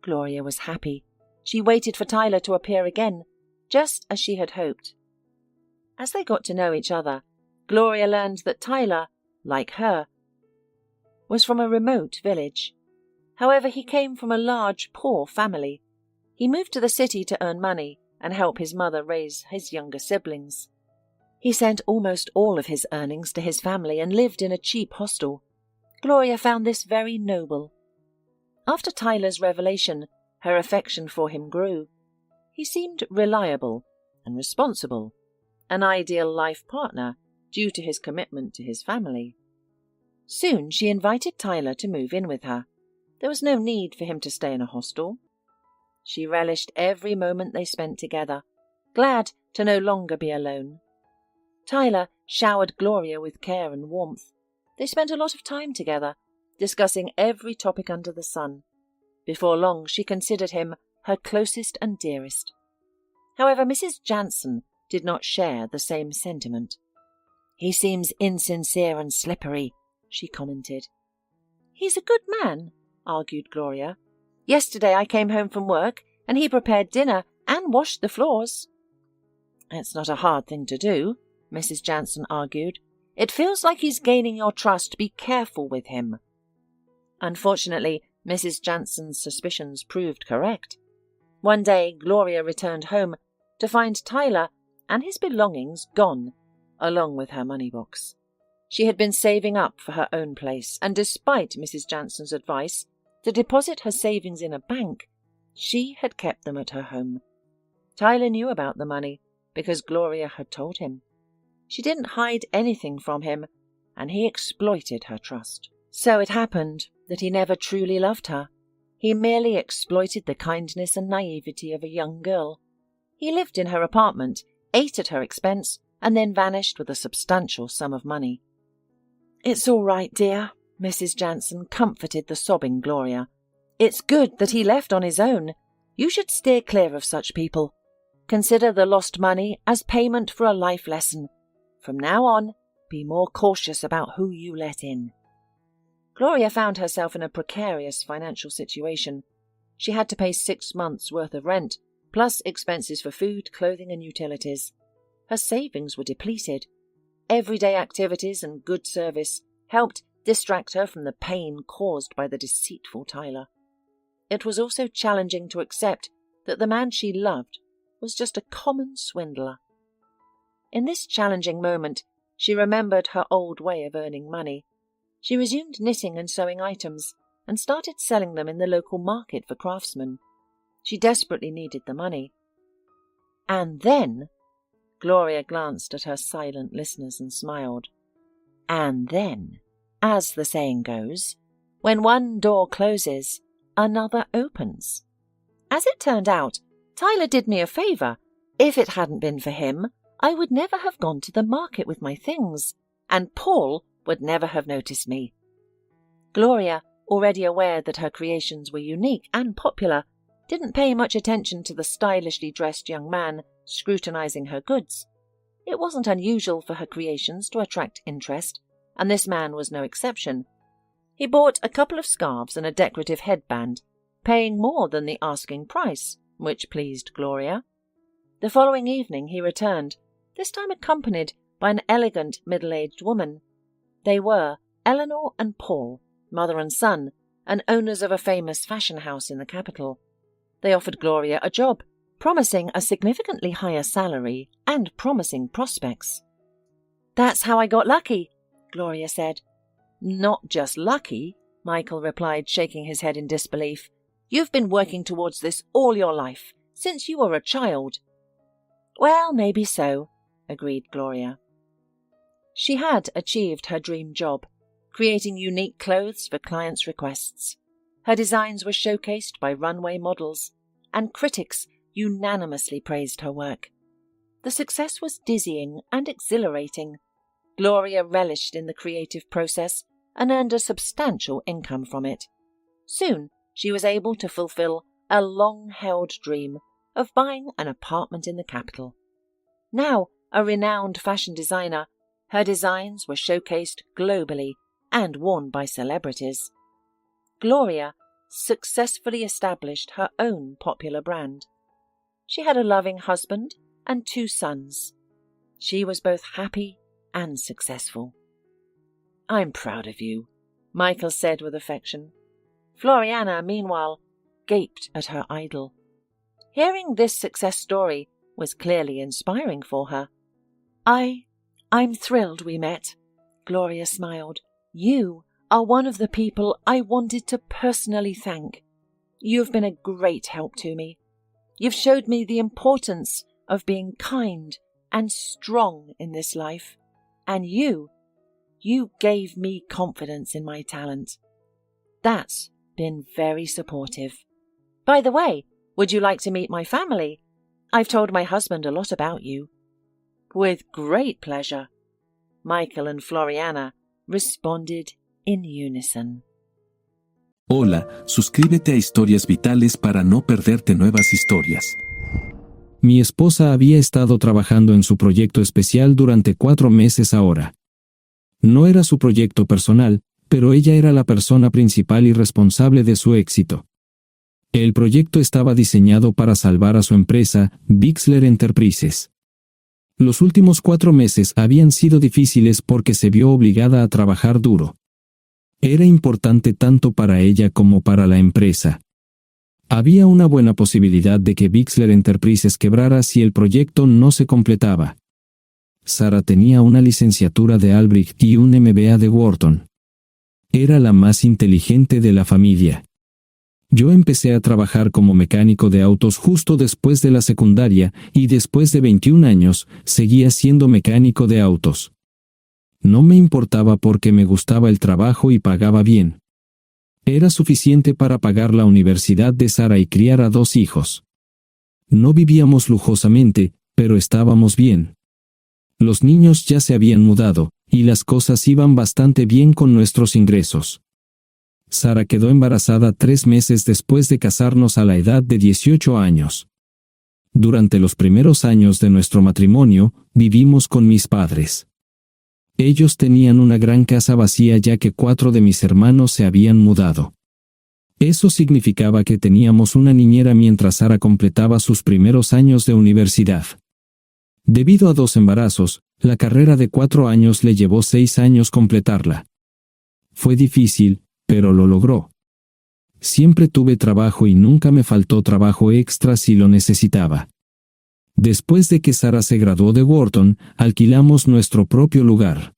Gloria was happy. She waited for Tyler to appear again, just as she had hoped. As they got to know each other, Gloria learned that Tyler, like her, was from a remote village. However, he came from a large, poor family. He moved to the city to earn money and help his mother raise his younger siblings. He sent almost all of his earnings to his family and lived in a cheap hostel. Gloria found this very noble. After Tyler's revelation, her affection for him grew. He seemed reliable and responsible, an ideal life partner due to his commitment to his family. Soon she invited Tyler to move in with her. There was no need for him to stay in a hostel. She relished every moment they spent together, glad to no longer be alone. Tyler showered Gloria with care and warmth. They spent a lot of time together, discussing every topic under the sun. Before long, she considered him her closest and dearest. However, Mrs. Jansen did not share the same sentiment. "He seems insincere and slippery," she commented. "He's a good man," argued Gloria. "Yesterday I came home from work, and he prepared dinner and washed the floors." "It's not a hard thing to do," Mrs. Jansen argued. "It feels like he's gaining your trust. Be careful with him." Unfortunately, Mrs. Jansen's suspicions proved correct. One day, Gloria returned home to find Tyler and his belongings gone, along with her money box. She had been saving up for her own place, and despite Mrs. Jansen's advice to deposit her savings in a bank, she had kept them at her home. Tyler knew about the money because Gloria had told him. She didn't hide anything from him, and he exploited her trust. So it happened that he never truly loved her. He merely exploited the kindness and naivety of a young girl. He lived in her apartment, ate at her expense, and then vanished with a substantial sum of money. "It's all right, dear," Mrs. Jansen comforted the sobbing Gloria. "It's good that he left on his own. You should steer clear of such people. Consider the lost money as payment for a life lesson. From now on, be more cautious about who you let in." Gloria found herself in a precarious financial situation. She had to pay 6 months' worth of rent, plus expenses for food, clothing, and utilities. Her savings were depleted. Everyday activities and good service helped distract her from the pain caused by the deceitful Tyler. It was also challenging to accept that the man she loved was just a common swindler. In this challenging moment, she remembered her old way of earning money. She resumed knitting and sewing items and started selling them in the local market for craftsmen. She desperately needed the money. And then, Gloria glanced at her silent listeners and smiled. And then, as the saying goes, when one door closes, another opens. As it turned out, Tyler did me a favor. If it hadn't been for him, I would never have gone to the market with my things, and Paul would never have noticed me. Gloria, already aware that her creations were unique and popular, didn't pay much attention to the stylishly dressed young man scrutinizing her goods. It wasn't unusual for her creations to attract interest, and this man was no exception. He bought a couple of scarves and a decorative headband, paying more than the asking price, which pleased Gloria. The following evening he returned, this time accompanied by an elegant middle-aged woman. They were Eleanor and Paul, mother and son, and owners of a famous fashion house in the capital. They offered Gloria a job, promising a significantly higher salary and promising prospects. "That's how I got lucky," Gloria said. "Not just lucky," Michael replied, shaking his head in disbelief. "You've been working towards this all your life, since you were a child." "Well, maybe so," agreed Gloria. She had achieved her dream job, creating unique clothes for clients' requests. Her designs were showcased by runway models, and critics unanimously praised her work. The success was dizzying and exhilarating. Gloria relished in the creative process and earned a substantial income from it. Soon, she was able to fulfill a long-held dream of buying an apartment in the capital. Now a renowned fashion designer, her designs were showcased globally and worn by celebrities. Gloria successfully established her own popular brand. She had a loving husband and 2 sons. She was both happy and successful. "I'm proud of you," Michael said with affection. Floriana, meanwhile, gaped at her idol. Hearing this success story was clearly inspiring for her. I'm thrilled we met," Gloria smiled. "You are one of the people I wanted to personally thank. You've been a great help to me. You've showed me the importance of being kind and strong in this life. And you gave me confidence in my talent. That's been very supportive. By the way, would you like to meet my family? I've told my husband a lot about you." "With great pleasure," Michael and Floriana responded in unison. Hola, suscríbete a Historias Vitales para no perderte nuevas historias. Mi esposa había estado trabajando en su proyecto especial durante 4 meses ahora. No era su proyecto personal, pero ella era la persona principal y responsable de su éxito. El proyecto estaba diseñado para salvar a su empresa, Bixler Enterprises. Los últimos 4 meses habían sido difíciles porque se vio obligada a trabajar duro. Era importante tanto para ella como para la empresa. Había una buena posibilidad de que Bixler Enterprises quebrara si el proyecto no se completaba. Sara tenía una licenciatura de Albrecht y un MBA de Wharton. Era la más inteligente de la familia. Yo empecé a trabajar como mecánico de autos justo después de la secundaria y después de 21 años seguía siendo mecánico de autos. No me importaba porque me gustaba el trabajo y pagaba bien. Era suficiente para pagar la universidad de Sara y criar a 2 hijos. No vivíamos lujosamente, pero estábamos bien. Los niños ya se habían mudado, y las cosas iban bastante bien con nuestros ingresos. Sara quedó embarazada 3 meses después de casarnos a la edad de 18 años. Durante los primeros años de nuestro matrimonio, vivimos con mis padres. Ellos tenían una gran casa vacía ya que 4 de mis hermanos se habían mudado. Eso significaba que teníamos una niñera mientras Sara completaba sus primeros años de universidad. Debido a 2 embarazos, la carrera de 4 años le llevó 6 años completarla. Fue difícil, pero lo logró. Siempre tuve trabajo y nunca me faltó trabajo extra si lo necesitaba. Después de que Sara se graduó de Wharton, alquilamos nuestro propio lugar.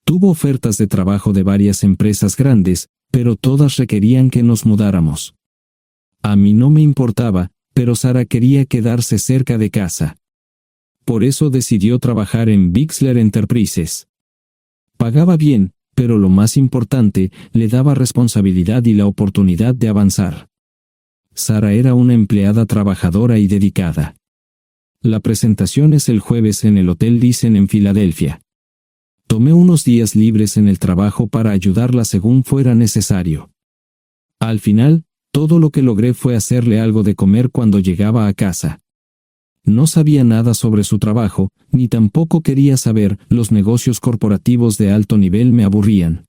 Tuvo ofertas de trabajo de varias empresas grandes, pero todas requerían que nos mudáramos. A mí no me importaba, pero Sara quería quedarse cerca de casa. Por eso decidió trabajar en Bixler Enterprises. Pagaba bien, pero lo más importante, le daba responsabilidad y la oportunidad de avanzar. Sara era una empleada trabajadora y dedicada. La presentación es el jueves en el Hotel Thyssen en Filadelfia. Tomé unos días libres en el trabajo para ayudarla según fuera necesario. Al final, todo lo que logré fue hacerle algo de comer cuando llegaba a casa. No sabía nada sobre su trabajo, ni tampoco quería saber. Los negocios corporativos de alto nivel me aburrían.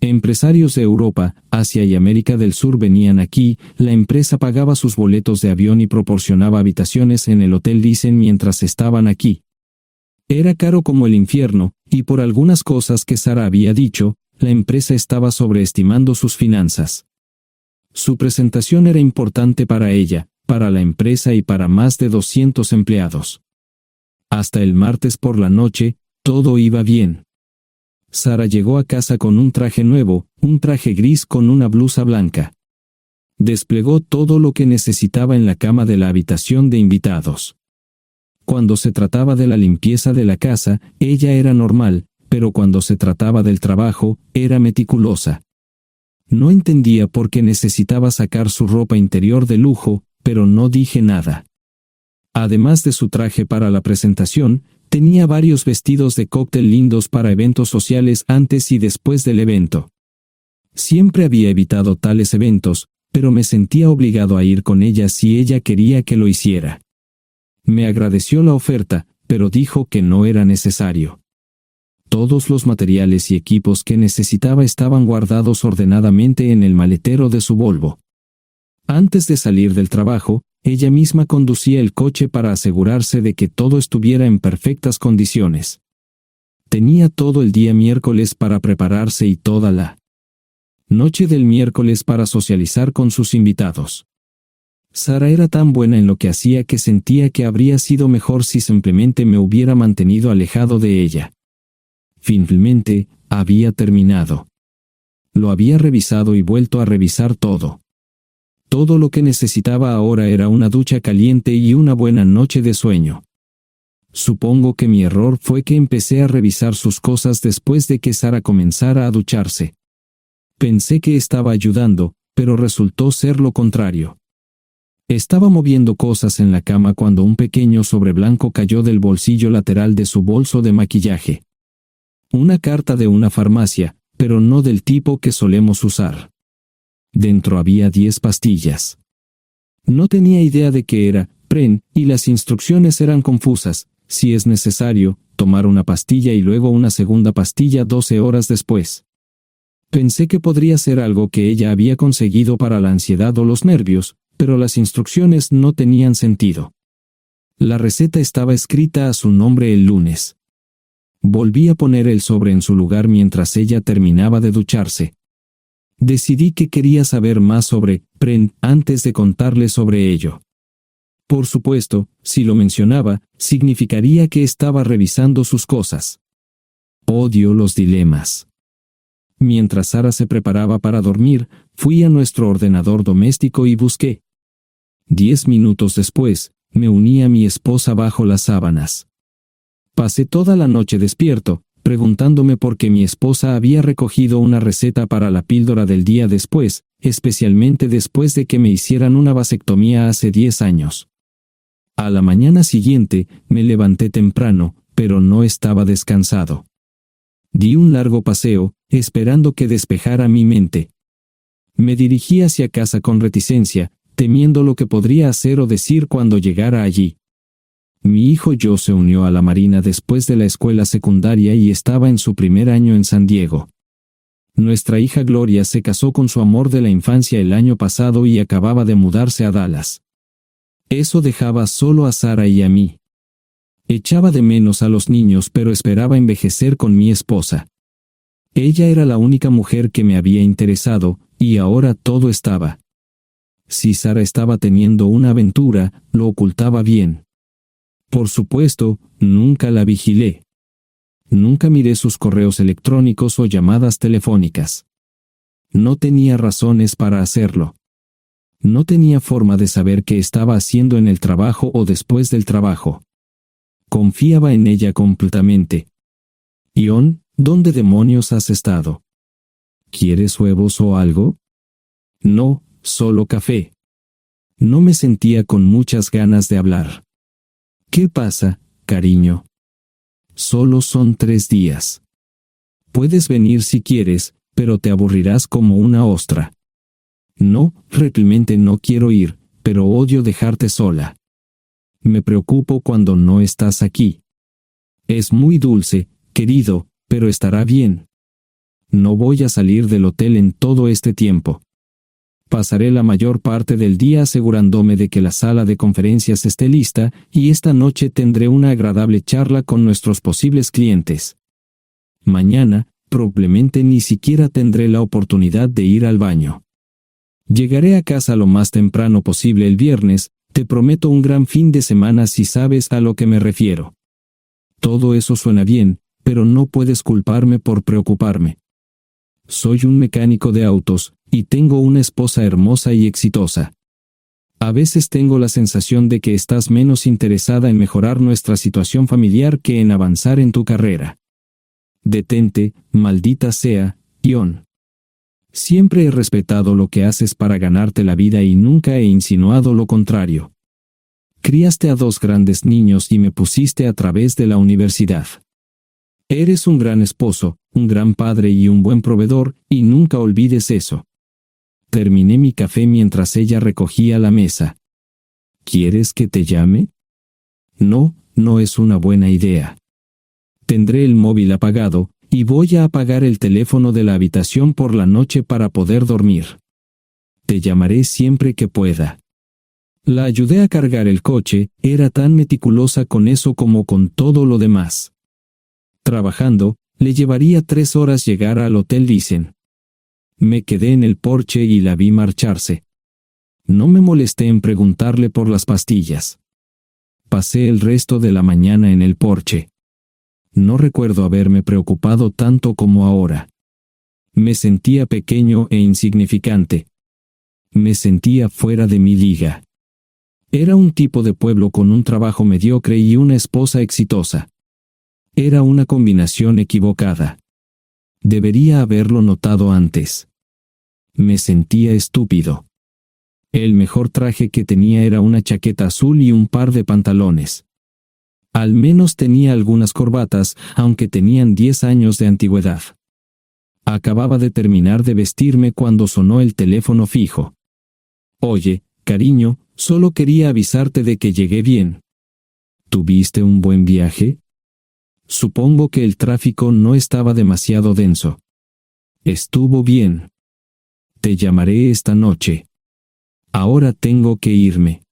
Empresarios de Europa, Asia y América del Sur venían aquí, la empresa pagaba sus boletos de avión y proporcionaba habitaciones en el Hotel Thyssen mientras estaban aquí. Era caro como el infierno, y por algunas cosas que Sara había dicho, la empresa estaba sobreestimando sus finanzas. Su presentación era importante para ella, para la empresa y para más de 200 empleados. Hasta el martes por la noche, todo iba bien. Sara llegó a casa con un traje nuevo, un traje gris con una blusa blanca. Desplegó todo lo que necesitaba en la cama de la habitación de invitados. Cuando se trataba de la limpieza de la casa, ella era normal, pero cuando se trataba del trabajo, era meticulosa. No entendía por qué necesitaba sacar su ropa interior de lujo, pero no dije nada. Además de su traje para la presentación, tenía varios vestidos de cóctel lindos para eventos sociales antes y después del evento. Siempre había evitado tales eventos, pero me sentía obligado a ir con ella si ella quería que lo hiciera. Me agradeció la oferta, pero dijo que no era necesario. Todos los materiales y equipos que necesitaba estaban guardados ordenadamente en el maletero de su Volvo. Antes de salir del trabajo, ella misma conducía el coche para asegurarse de que todo estuviera en perfectas condiciones. Tenía todo el día miércoles para prepararse y toda la noche del miércoles para socializar con sus invitados. Sara era tan buena en lo que hacía que sentía que habría sido mejor si simplemente me hubiera mantenido alejado de ella. Finalmente, había terminado. Lo había revisado y vuelto a revisar todo. Todo lo que necesitaba ahora era una ducha caliente y una buena noche de sueño. Supongo que mi error fue que empecé a revisar sus cosas después de que Sara comenzara a ducharse. Pensé que estaba ayudando, pero resultó ser lo contrario. Estaba moviendo cosas en la cama cuando un pequeño sobre blanco cayó del bolsillo lateral de su bolso de maquillaje. Una carta de una farmacia, pero no del tipo que solemos usar. Dentro había 10 pastillas. No tenía idea de qué era, Pren, y las instrucciones eran confusas. Si es necesario, tomar una pastilla y luego una segunda pastilla 12 horas después. Pensé que podría ser algo que ella había conseguido para la ansiedad o los nervios, pero las instrucciones no tenían sentido. La receta estaba escrita a su nombre el lunes. Volví a poner el sobre en su lugar mientras ella terminaba de ducharse. Decidí que quería saber más sobre Pren antes de contarle sobre ello. Por supuesto, si lo mencionaba, significaría que estaba revisando sus cosas. Odio los dilemas. Mientras Sara se preparaba para dormir, fui a nuestro ordenador doméstico y busqué. 10 minutos después, me uní a mi esposa bajo las sábanas. Pasé toda la noche despierto, preguntándome por qué mi esposa había recogido una receta para la píldora del día después, especialmente después de que me hicieran una vasectomía hace 10 años. A la mañana siguiente, me levanté temprano, pero no estaba descansado. Di un largo paseo, esperando que despejara mi mente. Me dirigí hacia casa con reticencia, temiendo lo que podría hacer o decir cuando llegara allí. Mi hijo Joe se unió a la Marina después de la escuela secundaria y estaba en su primer año en San Diego. Nuestra hija Gloria se casó con su amor de la infancia el año pasado y acababa de mudarse a Dallas. Eso dejaba solo a Sara y a mí. Echaba de menos a los niños, pero esperaba envejecer con mi esposa. Ella era la única mujer que me había interesado, y ahora todo estaba. Si Sara estaba teniendo una aventura, lo ocultaba bien. Por supuesto, nunca la vigilé. Nunca miré sus correos electrónicos o llamadas telefónicas. No tenía razones para hacerlo. No tenía forma de saber qué estaba haciendo en el trabajo o después del trabajo. Confiaba en ella completamente. Ion, ¿dónde demonios has estado? ¿Quieres huevos o algo? No, solo café. No me sentía con muchas ganas de hablar. ¿Qué pasa, cariño? Solo son 3 días. Puedes venir si quieres, pero te aburrirás como una ostra. No, realmente no quiero ir, pero odio dejarte sola. Me preocupo cuando no estás aquí. Es muy dulce, querido, pero estará bien. No voy a salir del hotel en todo este tiempo. Pasaré la mayor parte del día asegurándome de que la sala de conferencias esté lista, y esta noche tendré una agradable charla con nuestros posibles clientes. Mañana, probablemente ni siquiera tendré la oportunidad de ir al baño. Llegaré a casa lo más temprano posible el viernes, te prometo un gran fin de semana si sabes a lo que me refiero. Todo eso suena bien, pero no puedes culparme por preocuparme. Soy un mecánico de autos, y tengo una esposa hermosa y exitosa. A veces tengo la sensación de que estás menos interesada en mejorar nuestra situación familiar que en avanzar en tu carrera. Detente, maldita sea, Ion. Siempre he respetado lo que haces para ganarte la vida y nunca he insinuado lo contrario. Criaste a 2 grandes niños y me pusiste a través de la universidad. Eres un gran esposo, un gran padre y un buen proveedor, y nunca olvides eso. Terminé mi café mientras ella recogía la mesa. ¿Quieres que te llame? No, no es una buena idea. Tendré el móvil apagado, y voy a apagar el teléfono de la habitación por la noche para poder dormir. Te llamaré siempre que pueda. La ayudé a cargar el coche, era tan meticulosa con eso como con todo lo demás. Trabajando, le llevaría 3 horas llegar al Hotel Lysen. Me quedé en el porche y la vi marcharse. No me molesté en preguntarle por las pastillas. Pasé el resto de la mañana en el porche. No recuerdo haberme preocupado tanto como ahora. Me sentía pequeño e insignificante. Me sentía fuera de mi liga. Era un tipo de pueblo con un trabajo mediocre y una esposa exitosa. Era una combinación equivocada. Debería haberlo notado antes. Me sentía estúpido. El mejor traje que tenía era una chaqueta azul y un par de pantalones. Al menos tenía algunas corbatas, aunque tenían 10 años de antigüedad. Acababa de terminar de vestirme cuando sonó el teléfono fijo. Oye, cariño, solo quería avisarte de que llegué bien. ¿Tuviste un buen viaje? Supongo que el tráfico no estaba demasiado denso. Estuvo bien. Te llamaré esta noche. Ahora tengo que irme.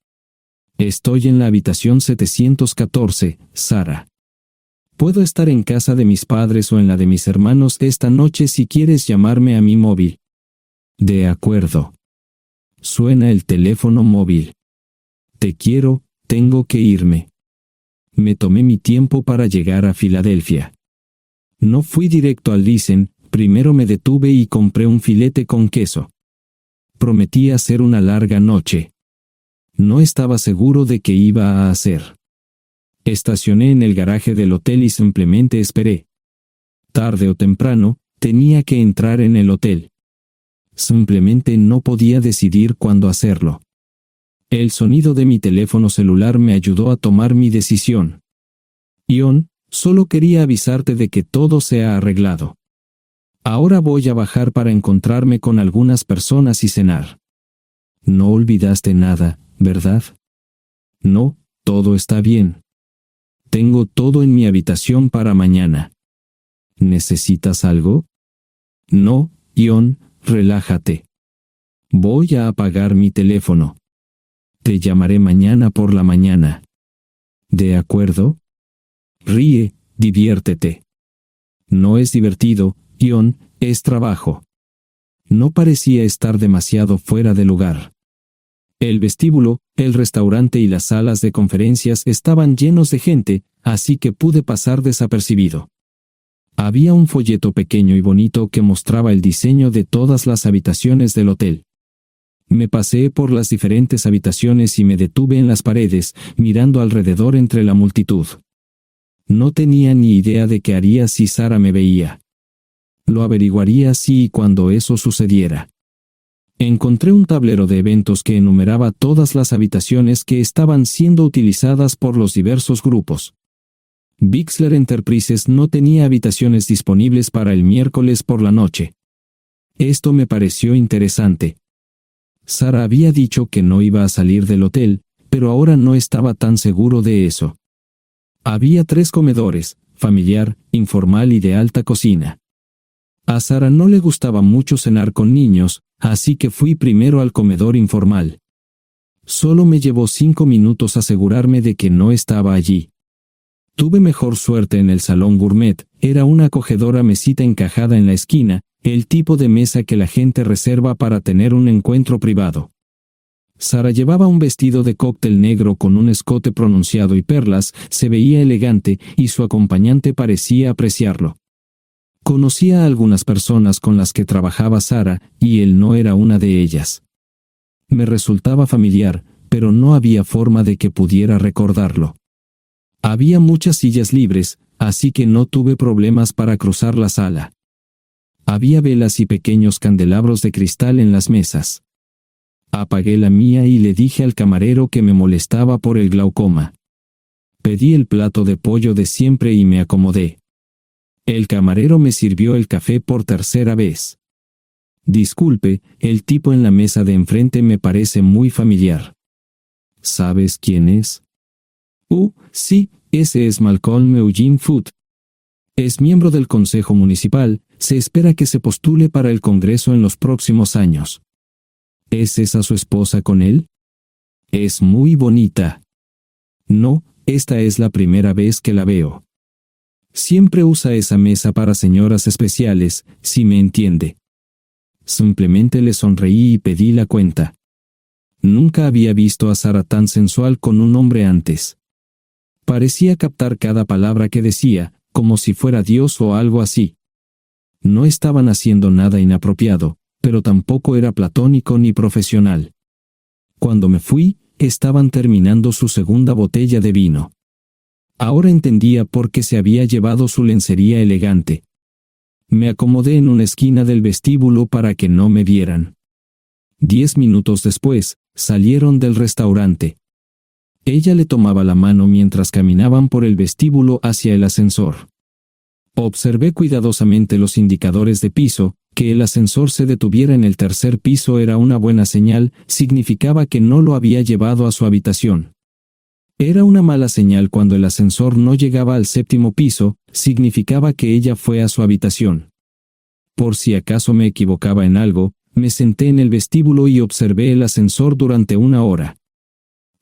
Estoy en la habitación 714, Sara. Puedo estar en casa de mis padres o en la de mis hermanos esta noche si quieres llamarme a mi móvil. De acuerdo. Suena el teléfono móvil. Te quiero, tengo que irme. Me tomé mi tiempo para llegar a Filadelfia. No fui directo al Lysen, primero me detuve y compré un filete con queso. Prometí hacer una larga noche. No estaba seguro de qué iba a hacer. Estacioné en el garaje del hotel y simplemente esperé. Tarde o temprano, tenía que entrar en el hotel. Simplemente no podía decidir cuándo hacerlo. El sonido de mi teléfono celular me ayudó a tomar mi decisión. Ion, solo quería avisarte de que todo se ha arreglado. Ahora voy a bajar para encontrarme con algunas personas y cenar. No olvidaste nada, ¿verdad? No, todo está bien. Tengo todo en mi habitación para mañana. ¿Necesitas algo? No, Ion, relájate. Voy a apagar mi teléfono. Te llamaré mañana por la mañana. ¿De acuerdo? Ríe, diviértete. No es divertido, Ion, es trabajo. No parecía estar demasiado fuera de lugar. El vestíbulo, el restaurante y las salas de conferencias estaban llenos de gente, así que pude pasar desapercibido. Había un folleto pequeño y bonito que mostraba el diseño de todas las habitaciones del hotel. Me paseé por las diferentes habitaciones y me detuve en las paredes, mirando alrededor entre la multitud. No tenía ni idea de qué haría si Sara me veía. Lo averiguaría si y cuando eso sucediera. Encontré un tablero de eventos que enumeraba todas las habitaciones que estaban siendo utilizadas por los diversos grupos. Bixler Enterprises no tenía habitaciones disponibles para el miércoles por la noche. Esto me pareció interesante. Sara había dicho que no iba a salir del hotel, pero ahora no estaba tan seguro de eso. Había 3 comedores, familiar, informal y de alta cocina. A Sara no le gustaba mucho cenar con niños, así que fui primero al comedor informal. Solo me llevó 5 minutos asegurarme de que no estaba allí. Tuve mejor suerte en el salón gourmet, era una acogedora mesita encajada en la esquina, el tipo de mesa que la gente reserva para tener un encuentro privado. Sara llevaba un vestido de cóctel negro con un escote pronunciado y perlas, se veía elegante y su acompañante parecía apreciarlo. Conocía a algunas personas con las que trabajaba Sara, y él no era una de ellas. Me resultaba familiar, pero no había forma de que pudiera recordarlo. Había muchas sillas libres, así que no tuve problemas para cruzar la sala. Había velas y pequeños candelabros de cristal en las mesas. Apagué la mía y le dije al camarero que me molestaba por el glaucoma. Pedí el plato de pollo de siempre y me acomodé. El camarero me sirvió el café por tercera vez. Disculpe, el tipo en la mesa de enfrente me parece muy familiar. ¿Sabes quién es? Sí, ese es Malcolm Eugene Foote. Es miembro del Consejo Municipal, se espera que se postule para el Congreso en los próximos años. ¿Es esa su esposa con él? Es muy bonita. No, esta es la primera vez que la veo. Siempre usa esa mesa para señoras especiales, si me entiende. Simplemente le sonreí y pedí la cuenta. Nunca había visto a Sara tan sensual con un hombre antes. Parecía captar cada palabra que decía, como si fuera Dios o algo así. No estaban haciendo nada inapropiado, pero tampoco era platónico ni profesional. Cuando me fui, estaban terminando su segunda botella de vino. Ahora entendía por qué se había llevado su lencería elegante. Me acomodé en una esquina del vestíbulo para que no me vieran. 10 minutos después, salieron del restaurante. Ella le tomaba la mano mientras caminaban por el vestíbulo hacia el ascensor. Observé cuidadosamente los indicadores de piso. Que el ascensor se detuviera en el tercer piso era una buena señal, significaba que no lo había llevado a su habitación. Era una mala señal cuando el ascensor no llegaba al séptimo piso, significaba que ella fue a su habitación. Por si acaso me equivocaba en algo, me senté en el vestíbulo y observé el ascensor durante 1 hora.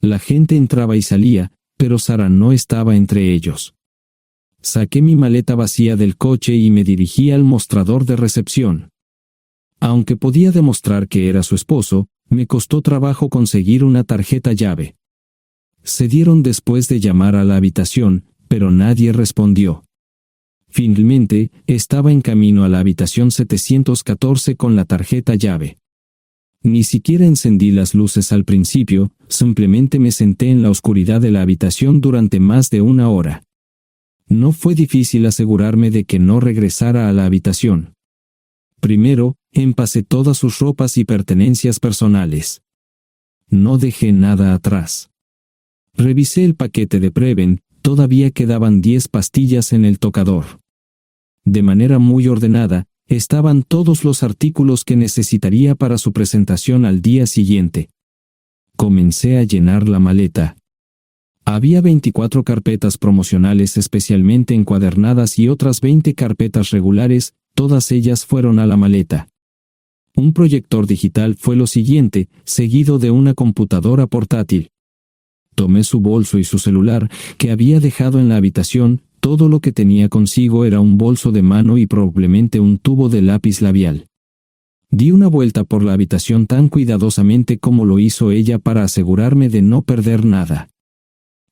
La gente entraba y salía, pero Sara no estaba entre ellos. Saqué mi maleta vacía del coche y me dirigí al mostrador de recepción. Aunque podía demostrar que era su esposo, me costó trabajo conseguir una tarjeta llave. Se dieron después de llamar a la habitación, pero nadie respondió. Finalmente, estaba en camino a la habitación 714 con la tarjeta llave. Ni siquiera encendí las luces al principio, simplemente me senté en la oscuridad de la habitación durante más de 1 hora. No fue difícil asegurarme de que no regresara a la habitación. Primero, empacé todas sus ropas y pertenencias personales. No dejé nada atrás. Revisé el paquete de Preven, todavía quedaban 10 pastillas en el tocador. De manera muy ordenada, estaban todos los artículos que necesitaría para su presentación al día siguiente. Comencé a llenar la maleta. Había 24 carpetas promocionales especialmente encuadernadas y otras 20 carpetas regulares, todas ellas fueron a la maleta. Un proyector digital fue lo siguiente, seguido de una computadora portátil. Tomé su bolso y su celular, que había dejado en la habitación, todo lo que tenía consigo era un bolso de mano y probablemente un tubo de lápiz labial. Di una vuelta por la habitación tan cuidadosamente como lo hizo ella para asegurarme de no perder nada.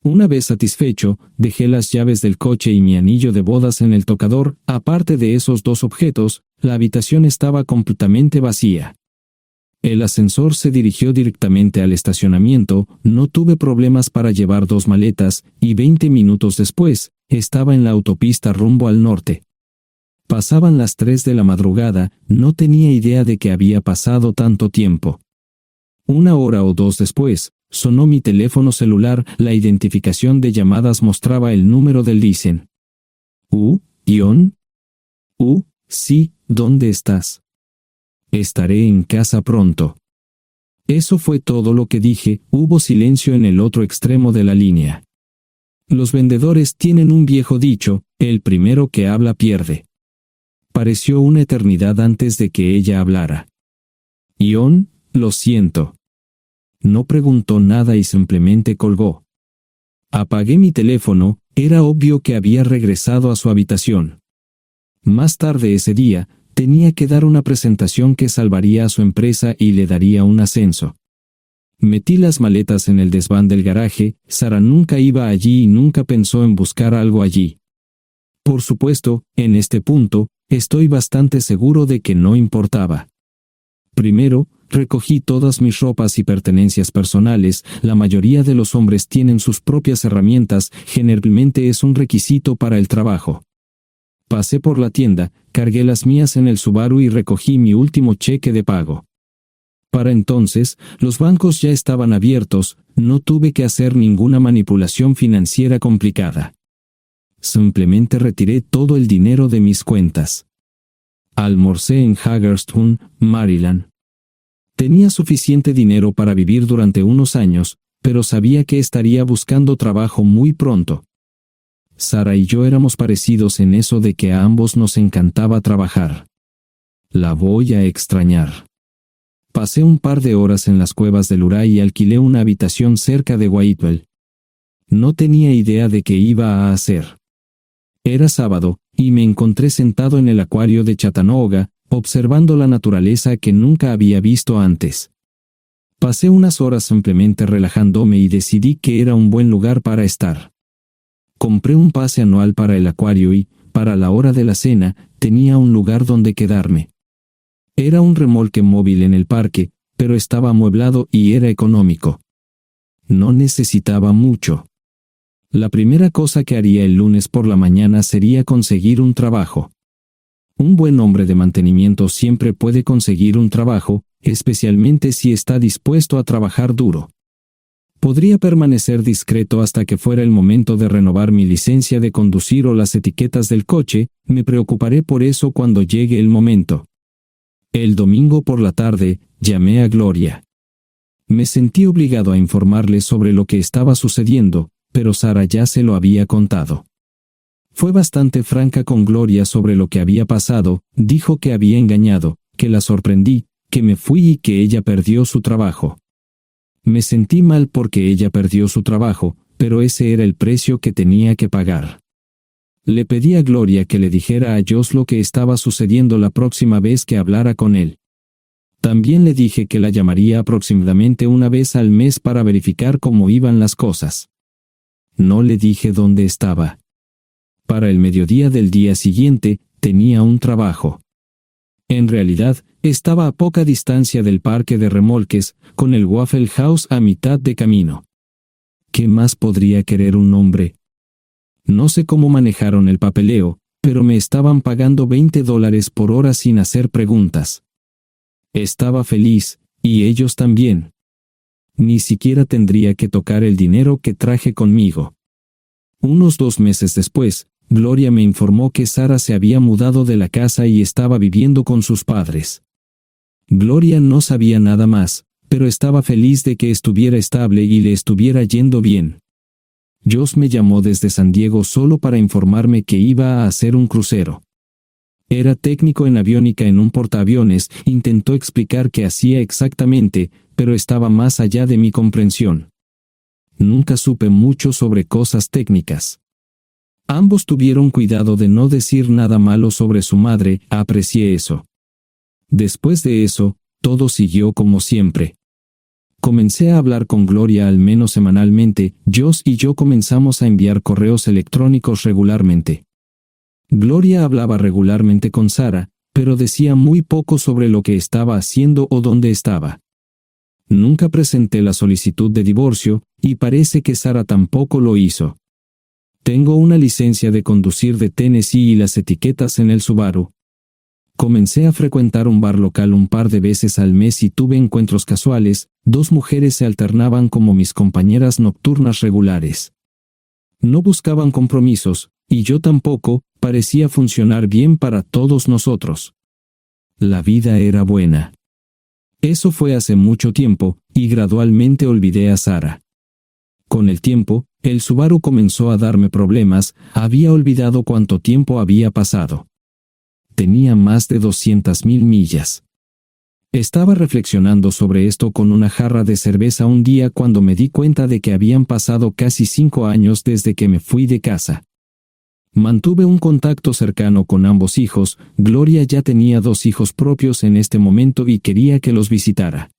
Una vez satisfecho, dejé las llaves del coche y mi anillo de bodas en el tocador. Aparte de esos 2 objetos, la habitación estaba completamente vacía. El ascensor se dirigió directamente al estacionamiento, no tuve problemas para llevar 2 maletas, y 20 minutos después, estaba en la autopista rumbo al norte. Pasaban las 3 de la madrugada, no tenía idea de que había pasado tanto tiempo. 1 hora o 2 después, sonó mi teléfono celular, la identificación de llamadas mostraba el número del Listen. ¿Ion? Sí, ¿dónde estás? Estaré en casa pronto. Eso fue todo lo que dije, hubo silencio en el otro extremo de la línea. Los vendedores tienen un viejo dicho, el primero que habla pierde. Pareció una eternidad antes de que ella hablara. Ion, lo siento. No preguntó nada y simplemente colgó. Apagué mi teléfono, era obvio que había regresado a su habitación. Más tarde ese día, tenía que dar una presentación que salvaría a su empresa y le daría un ascenso. Metí las maletas en el desván del garaje, Sara nunca iba allí y nunca pensó en buscar algo allí. Por supuesto, en este punto, estoy bastante seguro de que no importaba. Primero, recogí todas mis ropas y pertenencias personales. La mayoría de los hombres tienen sus propias herramientas, generalmente es un requisito para el trabajo. Pasé por la tienda, cargué las mías en el Subaru y recogí mi último cheque de pago. Para entonces, los bancos ya estaban abiertos, no tuve que hacer ninguna manipulación financiera complicada. Simplemente retiré todo el dinero de mis cuentas. Almorcé en Hagerstown, Maryland. Tenía suficiente dinero para vivir durante unos años, pero sabía que estaría buscando trabajo muy pronto. Sara y yo éramos parecidos en eso de que a ambos nos encantaba trabajar. La voy a extrañar. Pasé un par de horas en las cuevas del Uray y alquilé una habitación cerca de Whitewell. No tenía idea de qué iba a hacer. Era sábado, y me encontré sentado en el acuario de Chattanooga, observando la naturaleza que nunca había visto antes. Pasé unas horas simplemente relajándome y decidí que era un buen lugar para estar. Compré un pase anual para el acuario y, para la hora de la cena, tenía un lugar donde quedarme. Era un remolque móvil en el parque, pero estaba amueblado y era económico. No necesitaba mucho. La primera cosa que haría el lunes por la mañana sería conseguir un trabajo. Un buen hombre de mantenimiento siempre puede conseguir un trabajo, especialmente si está dispuesto a trabajar duro. Podría permanecer discreto hasta que fuera el momento de renovar mi licencia de conducir o las etiquetas del coche, me preocuparé por eso cuando llegue el momento. El domingo por la tarde, llamé a Gloria. Me sentí obligado a informarle sobre lo que estaba sucediendo, pero Sara ya se lo había contado. Fue bastante franca con Gloria sobre lo que había pasado, dijo que había engañado, que la sorprendí, que me fui y que ella perdió su trabajo. Me sentí mal porque ella perdió su trabajo, pero ese era el precio que tenía que pagar. Le pedí a Gloria que le dijera a Josh lo que estaba sucediendo la próxima vez que hablara con él. También le dije que la llamaría aproximadamente una vez al mes para verificar cómo iban las cosas. No le dije dónde estaba. Para el mediodía del día siguiente, tenía un trabajo. En realidad, estaba a poca distancia del parque de remolques, con el Waffle House a mitad de camino. ¿Qué más podría querer un hombre? No sé cómo manejaron el papeleo, pero me estaban pagando $20 por hora sin hacer preguntas. Estaba feliz, y ellos también. Ni siquiera tendría que tocar el dinero que traje conmigo. Unos 2 meses después, Gloria me informó que Sara se había mudado de la casa y estaba viviendo con sus padres. Gloria no sabía nada más, pero estaba feliz de que estuviera estable y le estuviera yendo bien. Josh me llamó desde San Diego solo para informarme que iba a hacer un crucero. Era técnico en aviónica en un portaaviones, intentó explicar qué hacía exactamente, pero estaba más allá de mi comprensión. Nunca supe mucho sobre cosas técnicas. Ambos tuvieron cuidado de no decir nada malo sobre su madre, aprecié eso. Después de eso, todo siguió como siempre. Comencé a hablar con Gloria al menos semanalmente, Josh y yo comenzamos a enviar correos electrónicos regularmente. Gloria hablaba regularmente con Sara, pero decía muy poco sobre lo que estaba haciendo o dónde estaba. Nunca presenté la solicitud de divorcio, y parece que Sara tampoco lo hizo. Tengo una licencia de conducir de Tennessee y las etiquetas en el Subaru. Comencé a frecuentar un bar local un par de veces al mes y tuve encuentros casuales, 2 mujeres se alternaban como mis compañeras nocturnas regulares. No buscaban compromisos, y yo tampoco, parecía funcionar bien para todos nosotros. La vida era buena. Eso fue hace mucho tiempo, y gradualmente olvidé a Sara. Con el tiempo, el Subaru comenzó a darme problemas, había olvidado cuánto tiempo había pasado. Tenía más de 200,000 millas. Estaba reflexionando sobre esto con una jarra de cerveza un día cuando me di cuenta de que habían pasado casi 5 años desde que me fui de casa. Mantuve un contacto cercano con ambos hijos, Gloria ya tenía 2 hijos propios en este momento y quería que los visitara.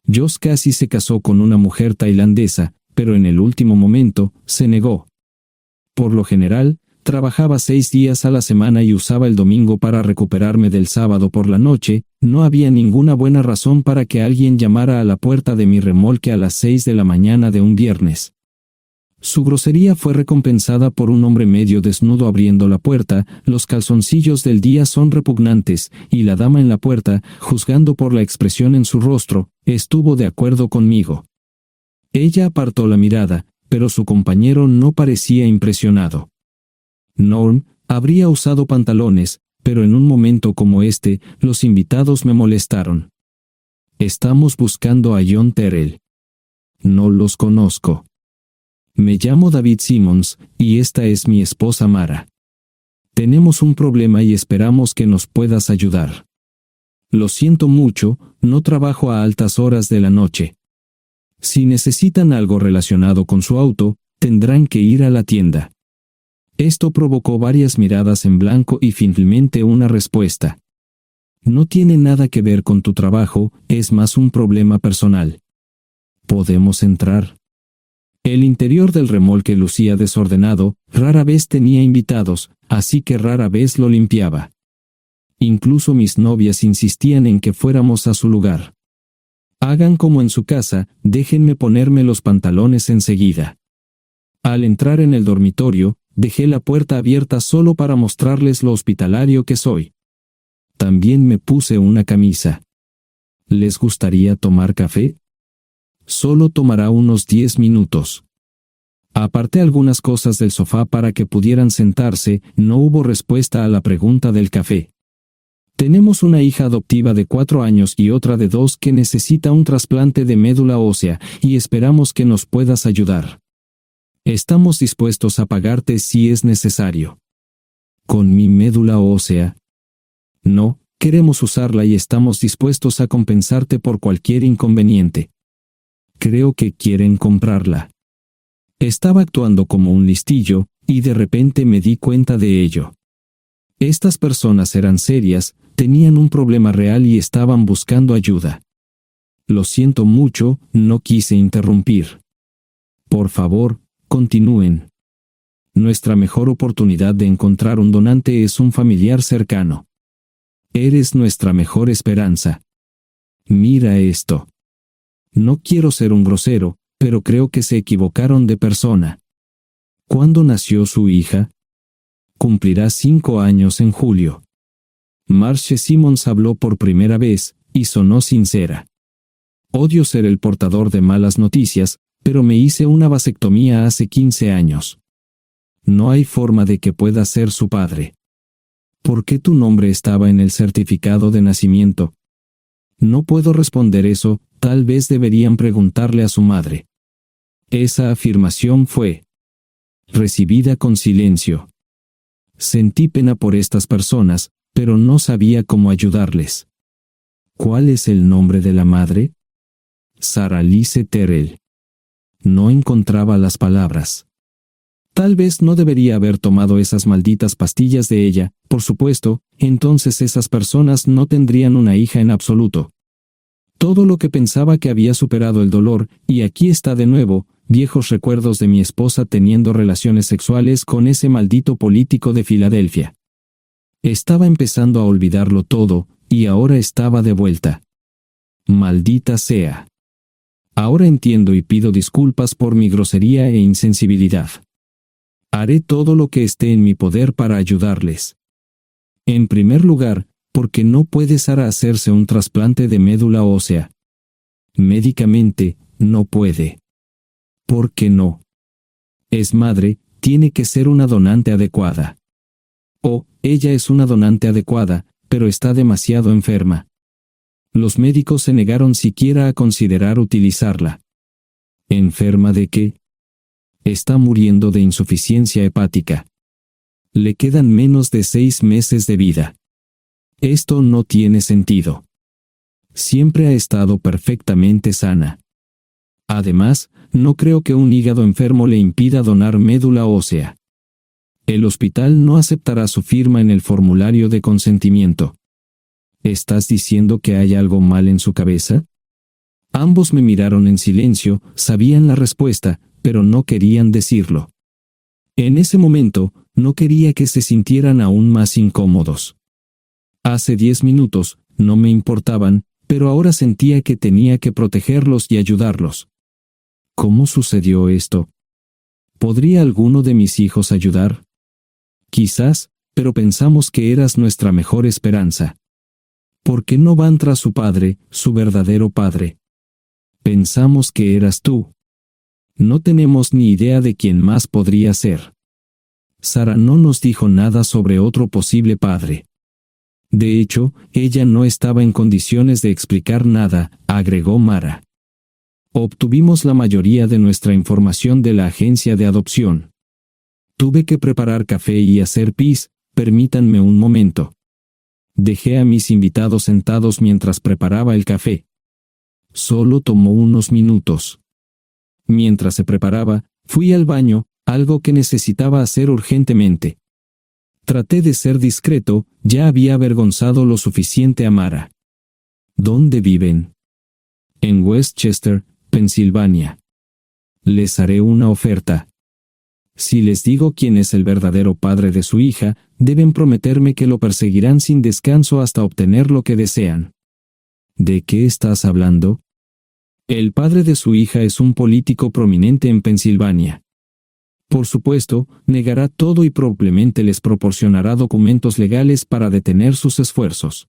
Josh casi se casó con una mujer tailandesa, pero en el último momento, se negó. Por lo general, Trabajaba 6 días a la semana y usaba el domingo para recuperarme del sábado por la noche. No había ninguna buena razón para que alguien llamara a la puerta de mi remolque a las 6 de la mañana de un viernes. Su grosería fue recompensada por un hombre medio desnudo abriendo la puerta. Los calzoncillos del día son repugnantes, y la dama en la puerta, juzgando por la expresión en su rostro, estuvo de acuerdo conmigo. Ella apartó la mirada, pero su compañero no parecía impresionado. Norm habría usado pantalones, pero en un momento como este, los invitados me molestaron. Estamos buscando a John Terrell. No los conozco. Me llamo David Simmons, y esta es mi esposa Mara. Tenemos un problema y esperamos que nos puedas ayudar. Lo siento mucho, no trabajo a altas horas de la noche. Si necesitan algo relacionado con su auto, tendrán que ir a la tienda. Esto provocó varias miradas en blanco y finalmente una respuesta. No tiene nada que ver con tu trabajo, es más un problema personal. ¿Podemos entrar? El interior del remolque lucía desordenado, rara vez tenía invitados, así que rara vez lo limpiaba. Incluso mis novias insistían en que fuéramos a su lugar. Hagan como en su casa, déjenme ponerme los pantalones enseguida. Al entrar en el dormitorio, dejé la puerta abierta solo para mostrarles lo hospitalario que soy. También me puse una camisa. ¿Les gustaría tomar café? Solo tomará unos 10 minutos. Aparté algunas cosas del sofá para que pudieran sentarse. No hubo respuesta a la pregunta del café. Tenemos una hija adoptiva de 4 años y otra de 2 que necesita un trasplante de médula ósea, y esperamos que nos puedas ayudar. Estamos dispuestos a pagarte si es necesario. ¿Con mi médula ósea? No, queremos usarla y estamos dispuestos a compensarte por cualquier inconveniente. Creo que quieren comprarla. Estaba actuando como un listillo, y de repente me di cuenta de ello. Estas personas eran serias, tenían un problema real y estaban buscando ayuda. Lo siento mucho, no quise interrumpir. Por favor, continúen. Nuestra mejor oportunidad de encontrar un donante es un familiar cercano. Eres nuestra mejor esperanza. Mira esto. No quiero ser un grosero, pero creo que se equivocaron de persona. ¿Cuándo nació su hija? Cumplirá 5 años en julio. Marcia Simmons habló por primera vez, y sonó sincera. Odio ser el portador de malas noticias, pero me hice una vasectomía hace 15 años. No hay forma de que pueda ser su padre. ¿Por qué tu nombre estaba en el certificado de nacimiento? No puedo responder eso, tal vez deberían preguntarle a su madre. Esa afirmación fue recibida con silencio. Sentí pena por estas personas, pero no sabía cómo ayudarles. ¿Cuál es el nombre de la madre? Sarah Lise Terrell. No encontraba las palabras. Tal vez no debería haber tomado esas malditas pastillas de ella, por supuesto, entonces esas personas no tendrían una hija en absoluto. Todo lo que pensaba que había superado el dolor, y aquí está de nuevo, viejos recuerdos de mi esposa teniendo relaciones sexuales con ese maldito político de Filadelfia. Estaba empezando a olvidarlo todo, y ahora estaba de vuelta. Maldita sea. Ahora entiendo y pido disculpas por mi grosería e insensibilidad. Haré todo lo que esté en mi poder para ayudarles. En primer lugar, porque no puede Sara hacerse un trasplante de médula ósea. Médicamente, no puede. ¿Por qué no? Es madre, tiene que ser una donante adecuada. Ella es una donante adecuada, pero está demasiado enferma. Los médicos se negaron siquiera a considerar utilizarla. ¿Enferma de qué? Está muriendo de insuficiencia hepática. Le quedan menos de 6 meses de vida. Esto no tiene sentido. Siempre ha estado perfectamente sana. Además, no creo que un hígado enfermo le impida donar médula ósea. El hospital no aceptará su firma en el formulario de consentimiento. ¿Estás diciendo que hay algo mal en su cabeza? Ambos me miraron en silencio, sabían la respuesta, pero no querían decirlo. En ese momento, no quería que se sintieran aún más incómodos. Hace 10 minutos, no me importaban, pero ahora sentía que tenía que protegerlos y ayudarlos. ¿Cómo sucedió esto? ¿Podría alguno de mis hijos ayudar? Quizás, pero pensamos que eras nuestra mejor esperanza. ¿Por qué no van tras su padre, su verdadero padre? Pensamos que eras tú. No tenemos ni idea de quién más podría ser. Sara no nos dijo nada sobre otro posible padre. De hecho, ella no estaba en condiciones de explicar nada, agregó Mara. Obtuvimos la mayoría de nuestra información de la agencia de adopción. Tuve que preparar café y hacer pis, permítanme un momento. Dejé a mis invitados sentados mientras preparaba el café. Solo tomó unos minutos. Mientras se preparaba, fui al baño, algo que necesitaba hacer urgentemente. Traté de ser discreto, ya había avergonzado lo suficiente a Mara. ¿Dónde viven? En Westchester, Pensilvania. Les haré una oferta. Si les digo quién es el verdadero padre de su hija, deben prometerme que lo perseguirán sin descanso hasta obtener lo que desean. ¿De qué estás hablando? El padre de su hija es un político prominente en Pensilvania. Por supuesto, negará todo y probablemente les proporcionará documentos legales para detener sus esfuerzos.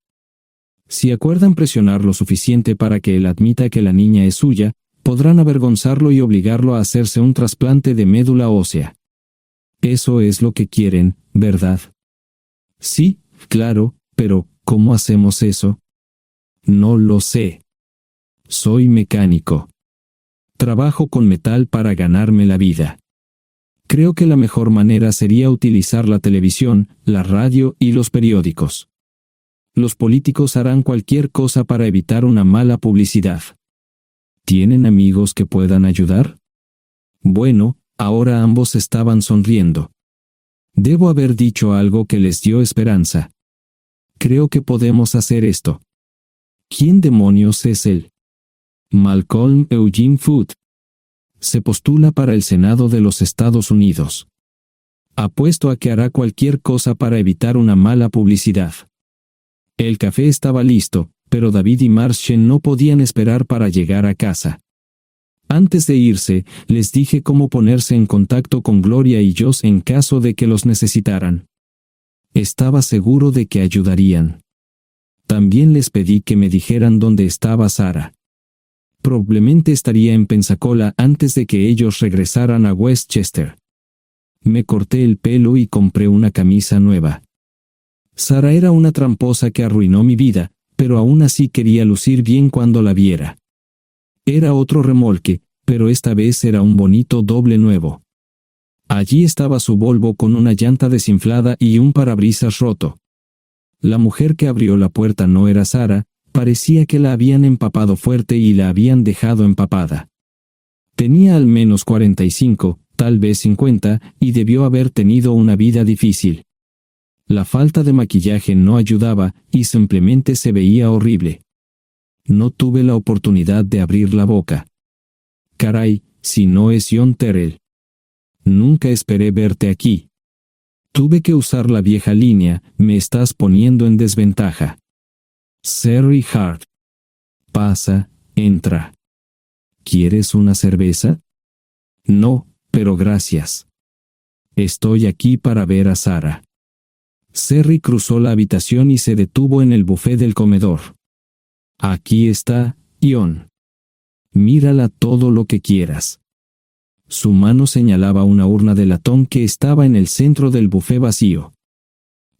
Si acuerdan presionar lo suficiente para que él admita que la niña es suya, podrán avergonzarlo y obligarlo a hacerse un trasplante de médula ósea. Eso es lo que quieren, ¿verdad? Sí, claro, pero ¿cómo hacemos eso? No lo sé. Soy mecánico. Trabajo con metal para ganarme la vida. Creo que la mejor manera sería utilizar la televisión, la radio y los periódicos. Los políticos harán cualquier cosa para evitar una mala publicidad. ¿Tienen amigos que puedan ayudar? Bueno, ahora ambos estaban sonriendo. Debo haber dicho algo que les dio esperanza. Creo que podemos hacer esto. ¿Quién demonios es él? Malcolm Eugene Foote. Se postula para el Senado de los Estados Unidos. Apuesto a que hará cualquier cosa para evitar una mala publicidad. El café estaba listo, pero David y Marshen no podían esperar para llegar a casa. Antes de irse, les dije cómo ponerse en contacto con Gloria y Josh en caso de que los necesitaran. Estaba seguro de que ayudarían. También les pedí que me dijeran dónde estaba Sara. Probablemente estaría en Pensacola antes de que ellos regresaran a Westchester. Me corté el pelo y compré una camisa nueva. Sara era una tramposa que arruinó mi vida, pero aún así quería lucir bien cuando la viera. Era otro remolque, pero esta vez era un bonito doble nuevo. Allí estaba su Volvo con una llanta desinflada y un parabrisas roto. La mujer que abrió la puerta no era Sara, parecía que la habían empapado fuerte y la habían dejado empapada. Tenía al menos 45, tal vez 50, y debió haber tenido una vida difícil. La falta de maquillaje no ayudaba, y simplemente se veía horrible. No tuve la oportunidad de abrir la boca. Caray, si no es John Terrell. Nunca esperé verte aquí. Tuve que usar la vieja línea, me estás poniendo en desventaja. Sherry Hart. Pasa, entra. ¿Quieres una cerveza? No, pero gracias. Estoy aquí para ver a Sara. Sherry cruzó la habitación y se detuvo en el buffet del comedor. Aquí está, John. Mírala todo lo que quieras. Su mano señalaba una urna de latón que estaba en el centro del buffet vacío.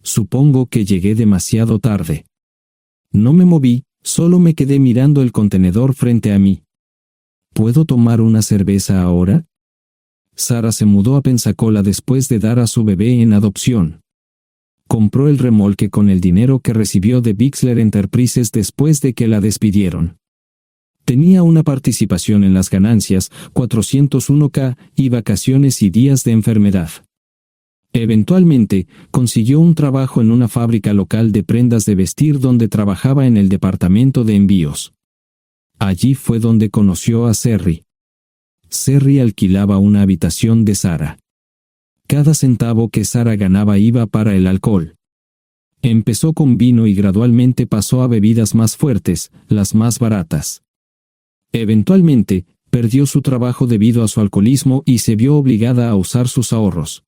Supongo que llegué demasiado tarde. No me moví, solo me quedé mirando el contenedor frente a mí. ¿Puedo tomar una cerveza ahora? Sara se mudó a Pensacola después de dar a su bebé en adopción. Compró el remolque con el dinero que recibió de Bixler Enterprises después de que la despidieron. Tenía una participación en las ganancias, 401k, y vacaciones y días de enfermedad. Eventualmente, consiguió un trabajo en una fábrica local de prendas de vestir donde trabajaba en el departamento de envíos. Allí fue donde conoció a Sherry. Sherry alquilaba una habitación de Sara. Cada centavo que Sara ganaba iba para el alcohol. Empezó con vino y gradualmente pasó a bebidas más fuertes, las más baratas. Eventualmente, perdió su trabajo debido a su alcoholismo y se vio obligada a usar sus ahorros.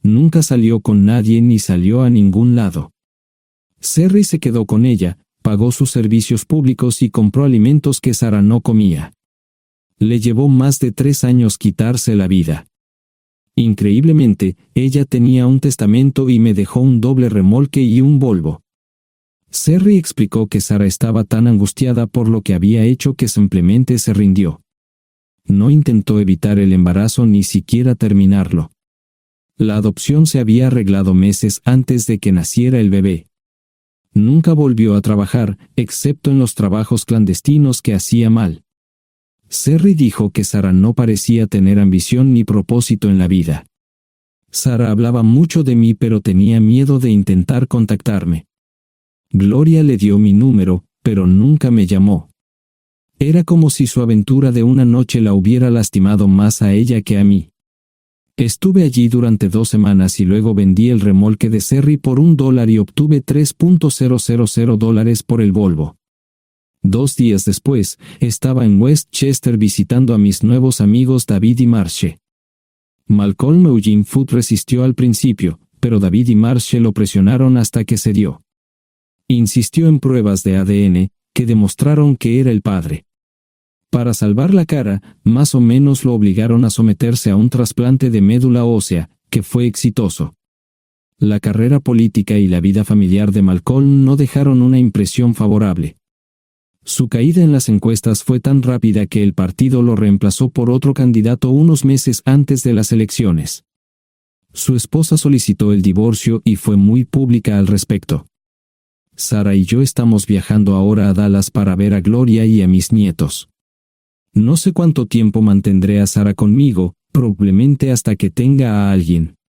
Nunca salió con nadie ni salió a ningún lado. Serry se quedó con ella, pagó sus servicios públicos y compró alimentos que Sara no comía. Le llevó más de 3 años quitarse la vida. Increíblemente, ella tenía un testamento y me dejó un doble remolque y un Volvo. Serry explicó que Sara estaba tan angustiada por lo que había hecho que simplemente se rindió. No intentó evitar el embarazo ni siquiera terminarlo. La adopción se había arreglado meses antes de que naciera el bebé. Nunca volvió a trabajar, excepto en los trabajos clandestinos que hacía mal. Serry dijo que Sara no parecía tener ambición ni propósito en la vida. Sara hablaba mucho de mí pero tenía miedo de intentar contactarme. Gloria le dio mi número, pero nunca me llamó. Era como si su aventura de una noche la hubiera lastimado más a ella que a mí. Estuve allí durante 2 semanas y luego vendí el remolque de Serry por $1 y obtuve $3,000 por el Volvo. 2 días después, estaba en Westchester visitando a mis nuevos amigos David y Marche. Malcolm Eugene Foot resistió al principio, pero David y Marche lo presionaron hasta que cedió. Insistió en pruebas de ADN, que demostraron que era el padre. Para salvar la cara, más o menos lo obligaron a someterse a un trasplante de médula ósea, que fue exitoso. La carrera política y la vida familiar de Malcolm no dejaron una impresión favorable. Su caída en las encuestas fue tan rápida que el partido lo reemplazó por otro candidato unos meses antes de las elecciones. Su esposa solicitó el divorcio y fue muy pública al respecto. Sara y yo estamos viajando ahora a Dallas para ver a Gloria y a mis nietos. No sé cuánto tiempo mantendré a Sara conmigo, probablemente hasta que tenga a alguien.